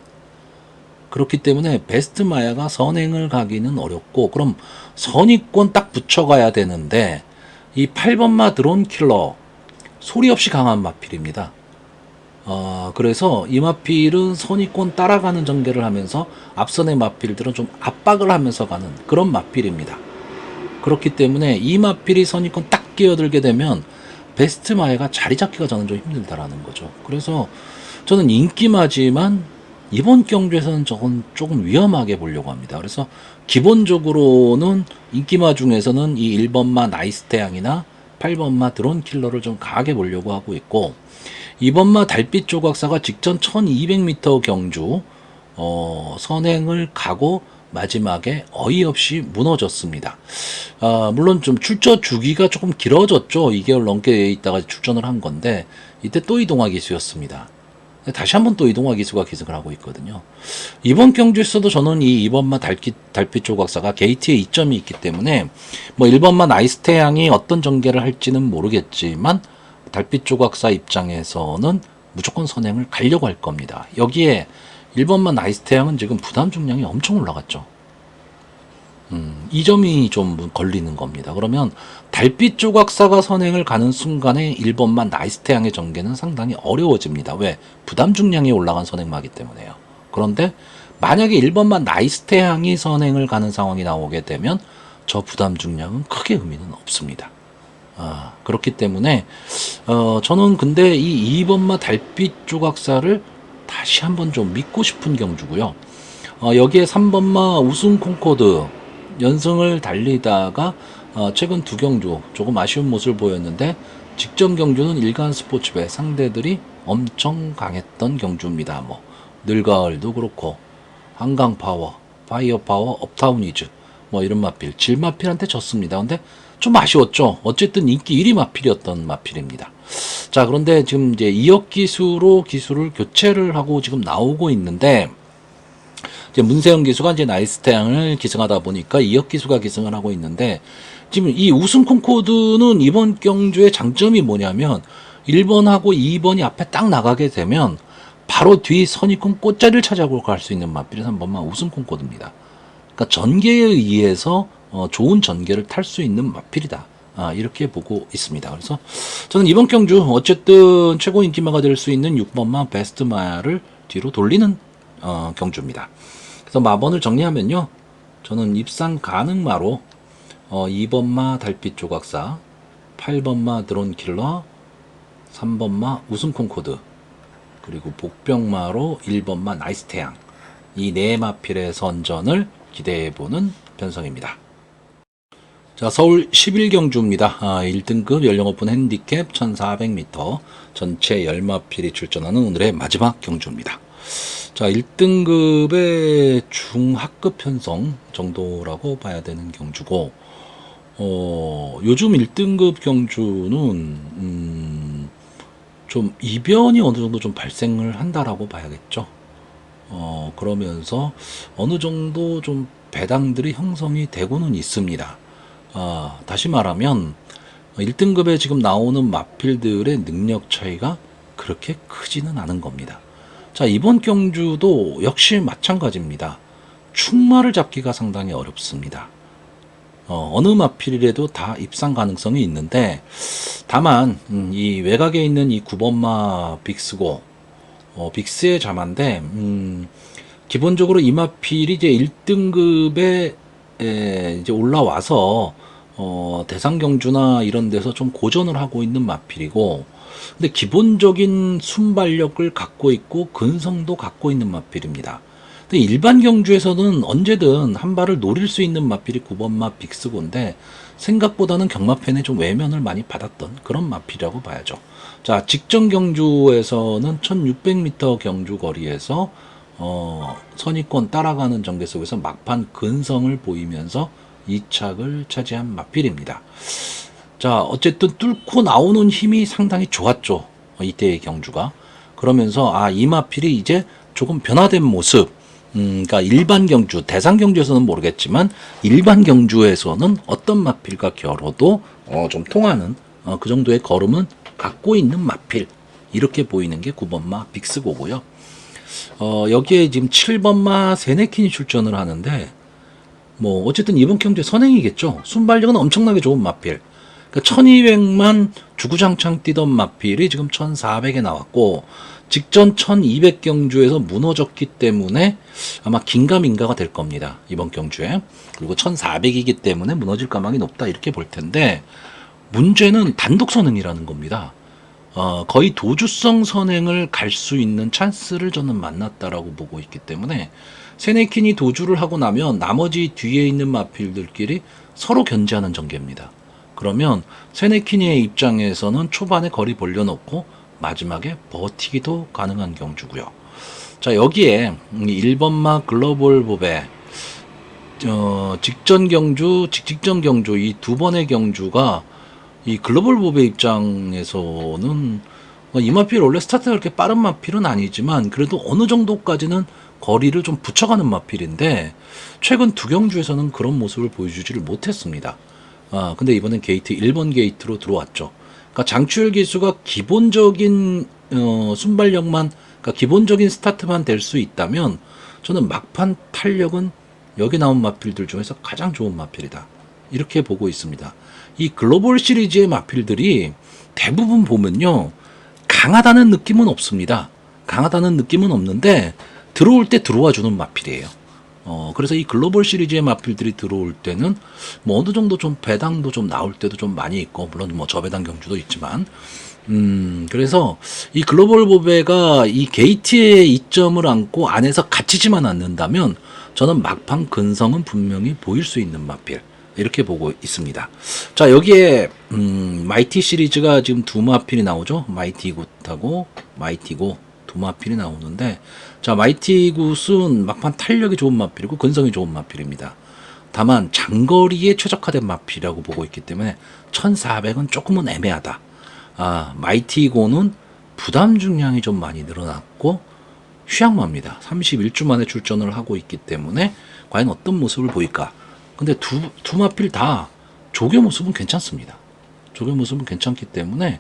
그렇기 때문에 베스트 마야가 선행을 가기는 어렵고, 그럼 선입권 딱 붙여가야 되는데 이 8번마 드론 킬러 소리 없이 강한 마필입니다. 그래서 이 마필은 선입권 따라가는 전개를 하면서 앞선의 마필들은 좀 압박을 하면서 가는 그런 마필입니다. 그렇기 때문에 이 마필이 선입권 딱 끼어들게 되면 베스트 마야가 자리 잡기가 저는 좀 힘들다라는 거죠. 그래서 저는 인기마지만 이번 경주에서는 조금 위험하게 보려고 합니다. 그래서 기본적으로는 인기마 중에서는 이 1번마 나이스 태양이나 8번마 드론 킬러를 좀 강하게 보려고 하고 있고, 2번마 달빛 조각사가 직전 1200m 경주 선행을 가고 마지막에 어이없이 무너졌습니다. 물론 좀 출저 주기가 조금 길어졌죠. 2개월 넘게 있다가 출전을 한 건데 이때 또 이동화 기수였습니다. 다시 한번 또 이동화 기수가 기승을 하고 있거든요. 이번 경주에서도 저는 이 2번마 달빛 조각사가 게이트에 이점이 있기 때문에 뭐 1번마 나이스 태양이 어떤 전개를 할지는 모르겠지만 달빛 조각사 입장에서는 무조건 선행을 가려고 할 겁니다. 여기에 1번마 나이스 태양은 지금 부담 중량이 엄청 올라갔죠. 이 점이 좀 걸리는 겁니다. 그러면 달빛 조각사가 선행을 가는 순간에 1번만 나이스 태양의 전개는 상당히 어려워집니다. 왜? 부담 중량이 올라간 선행마기 때문에요. 그런데 만약에 1번만 나이스 태양이 선행을 가는 상황이 나오게 되면 저 부담 중량은 크게 의미는 없습니다. 그렇기 때문에 저는 근데 이 2번마 달빛 조각사를 다시 한번 좀 믿고 싶은 경주고요. 여기에 3번마 우승 콩코드 연승을 달리다가 최근 두 경주 조금 아쉬운 모습을 보였는데, 직전 경주는 일간 스포츠배 상대들이 엄청 강했던 경주입니다. 뭐 늘가을도 그렇고 한강 파워, 파이어 파워, 업타운 이즈 뭐 이런 마필, 질 마필한테 졌습니다. 근데 좀 아쉬웠죠. 어쨌든 인기 1위 마필이었던 마필입니다. 자, 그런데 지금 이제 2억 기수로 기수를 교체를 하고 지금 나오고 있는데, 이제 문세영 기수가 이제 나이스 태양을 기승하다 보니까 2억 기수가 기승을 하고 있는데, 지금 이 우승 콩코드는 이번 경주의 장점이 뭐냐면 1번하고 2번이 앞에 딱 나가게 되면 바로 뒤 선입권 꽃자리를 찾아볼 갈 수 있는 마필이 3번만 우승 콩코드입니다. 그러니까 전개에 의해서 좋은 전개를 탈 수 있는 마필이다. 이렇게 보고 있습니다. 그래서 저는 이번 경주 어쨌든 최고 인기마가 될 수 있는 6번마 베스트 마야를 뒤로 돌리는 경주입니다. 그래서 마번을 정리하면요, 저는 입상 가능마로 2번마 달빛 조각사, 8번마 드론 킬러, 3번마 우승 콩코드, 그리고 복병마로 1번마 나이스 태양, 이 네 마필의 선전을 기대해보는 편성입니다. 자, 서울 11경주입니다. 1등급 연령오픈 핸디캡 1400m 전체 10마필이 출전하는 오늘의 마지막 경주입니다. 자, 1등급의 중하급 편성 정도라고 봐야 되는 경주고, 요즘 1등급 경주는 좀 이변이 어느 정도 좀 발생을 한다라고 봐야겠죠. 그러면서 어느 정도 좀 배당들이 형성이 되고는 있습니다. 다시 말하면 1등급에 지금 나오는 마필들의 능력 차이가 그렇게 크지는 않은 겁니다. 자, 이번 경주도 역시 마찬가지입니다. 충마를 잡기가 상당히 어렵습니다. 어느 마필이라도 다 입상 가능성이 있는데, 다만 이 외곽에 있는 이 9번마 빅스고 빅스의 자마인데, 기본적으로 이 마필이 이제 1등급에 이제 올라와서 대상 경주나 이런 데서 좀 고전을 하고 있는 마필이고, 근데 기본적인 순발력을 갖고 있고 근성도 갖고 있는 마필입니다. 근데 일반 경주에서는 언제든 한 발을 노릴 수 있는 마필이 9번마 빅스고인데, 생각보다는 경마팬에 좀 외면을 많이 받았던 그런 마필이라고 봐야죠. 자, 직전 경주에서는 1600m 경주 거리에서 선입권 따라가는 전개 속에서 막판 근성을 보이면서 2착을 차지한 마필입니다. 자, 어쨌든 뚫고 나오는 힘이 상당히 좋았죠. 이때의 경주가. 그러면서 이 마필이 이제 조금 변화된 모습, 그러니까 일반 경주, 대상 경주에서는 모르겠지만 일반 경주에서는 어떤 마필과 겨뤄도 좀 통하는 그 정도의 걸음은 갖고 있는 마필, 이렇게 보이는 게 9번마 빅스고고요. 여기에 지금 7번마 세네킨이 출전을 하는데, 뭐 어쨌든 이번 경주의 선행이겠죠. 순발력은 엄청나게 좋은 마필. 그러니까 1200만 주구장창 뛰던 마필이 지금 1400에 나왔고, 직전 1200 경주에서 무너졌기 때문에 아마 긴가민가가 될 겁니다, 이번 경주에. 그리고 1400이기 때문에 무너질 가망이 높다, 이렇게 볼 텐데, 문제는 단독 선행이라는 겁니다. 거의 도주성 선행을 갈 수 있는 찬스를 저는 만났다라고 보고 있기 때문에, 세네킨이 도주를 하고 나면 나머지 뒤에 있는 마필들끼리 서로 견제하는 전개입니다. 그러면 세네킨의 입장에서는 초반에 거리 벌려놓고 마지막에 버티기도 가능한 경주고요. 자, 여기에 1번마 글로벌 보배 직전 경주, 직전 경주, 이 두 번의 경주가 이 글로벌 보배 입장에서는 이 마필 원래 스타트가 그렇게 빠른 마필은 아니지만 그래도 어느 정도까지는 거리를 좀 붙여가는 마필인데, 최근 두 경주에서는 그런 모습을 보여주지를 못했습니다. 근데 이번엔 게이트 1번 게이트로 들어왔죠. 그러니까 장추열 기수가 기본적인 순발력만, 그러니까 기본적인 스타트만 될 수 있다면 저는 막판 탄력은 여기 나온 마필들 중에서 가장 좋은 마필이다, 이렇게 보고 있습니다. 이 글로벌 시리즈의 마필들이 대부분 보면요, 강하다는 느낌은 없습니다. 강하다는 느낌은 없는데 들어올 때 들어와 주는 마필이에요. 그래서 이 글로벌 시리즈의 마필들이 들어올 때는 뭐 어느 정도 좀 배당도 좀 나올 때도 좀 많이 있고, 물론 뭐 저배당 경주도 있지만, 그래서 이 글로벌 보배가 이 게이트의 이점을 안고 안에서 갇히지만 않는다면 저는 막판 근성은 분명히 보일 수 있는 마필, 이렇게 보고 있습니다. 자, 여기에 마이티 시리즈가 지금 두 마필이 나오죠. 마이티 굿하고 마이티 고 두 마필이 나오는데, 자, 마이티 굿은 막판 탄력이 좋은 마필이고 근성이 좋은 마필입니다. 다만 장거리에 최적화된 마필이라고 보고 있기 때문에 1400은 조금은 애매하다. 마이티 고는 부담 중량이 좀 많이 늘어났고 휴양마입니다. 31주 만에 출전을 하고 있기 때문에 과연 어떤 모습을 보일까. 근데 두 마필 다 조교 모습은 괜찮습니다. 조교 모습은 괜찮기 때문에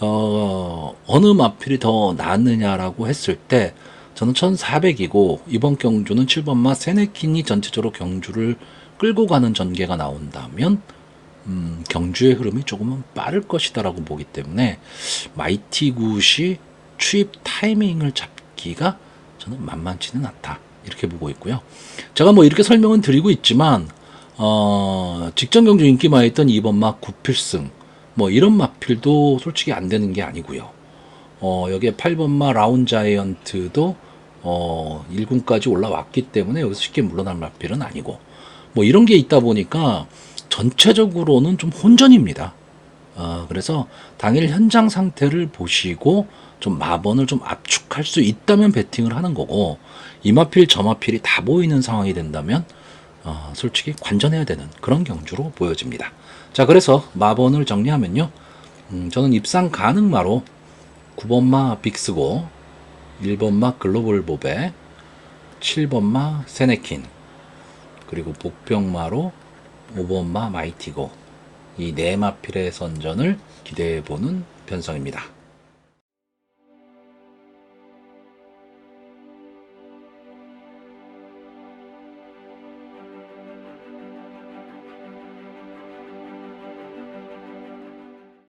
어느 마필이 더 낫느냐라고 했을 때 저는 1400이고, 이번 경주는 7번마 세네킨이 전체적으로 경주를 끌고 가는 전개가 나온다면 경주의 흐름이 조금은 빠를 것이다라고 보기 때문에 마이티 굿이 추입 타이밍을 잡기가 저는 만만치는 않다, 이렇게 보고 있고요. 제가 뭐 이렇게 설명은 드리고 있지만 직전 경주 인기마에 있던 2번마 구필승, 뭐 이런 마필도 솔직히 안 되는 게 아니고요. 여기에 8번마 라운자이언트도 1군까지 올라왔기 때문에 여기서 쉽게 물러날 마필은 아니고, 뭐 이런 게 있다 보니까 전체적으로는 좀 혼전입니다. 그래서 당일 현장 상태를 보시고 좀 마번을 좀 압축할 수 있다면 배팅을 하는 거고, 이 마필 저 마필이 다 보이는 상황이 된다면 솔직히 관전해야 되는 그런 경주로 보여집니다. 자, 그래서 마번을 정리하면요, 저는 입상 가능마로 9번마 빅스고, 1번마 글로벌 보배, 7번마 세네킨, 그리고 복병마로 5번마 마이티고, 이 네 마필의 선전을 기대해보는 편성입니다.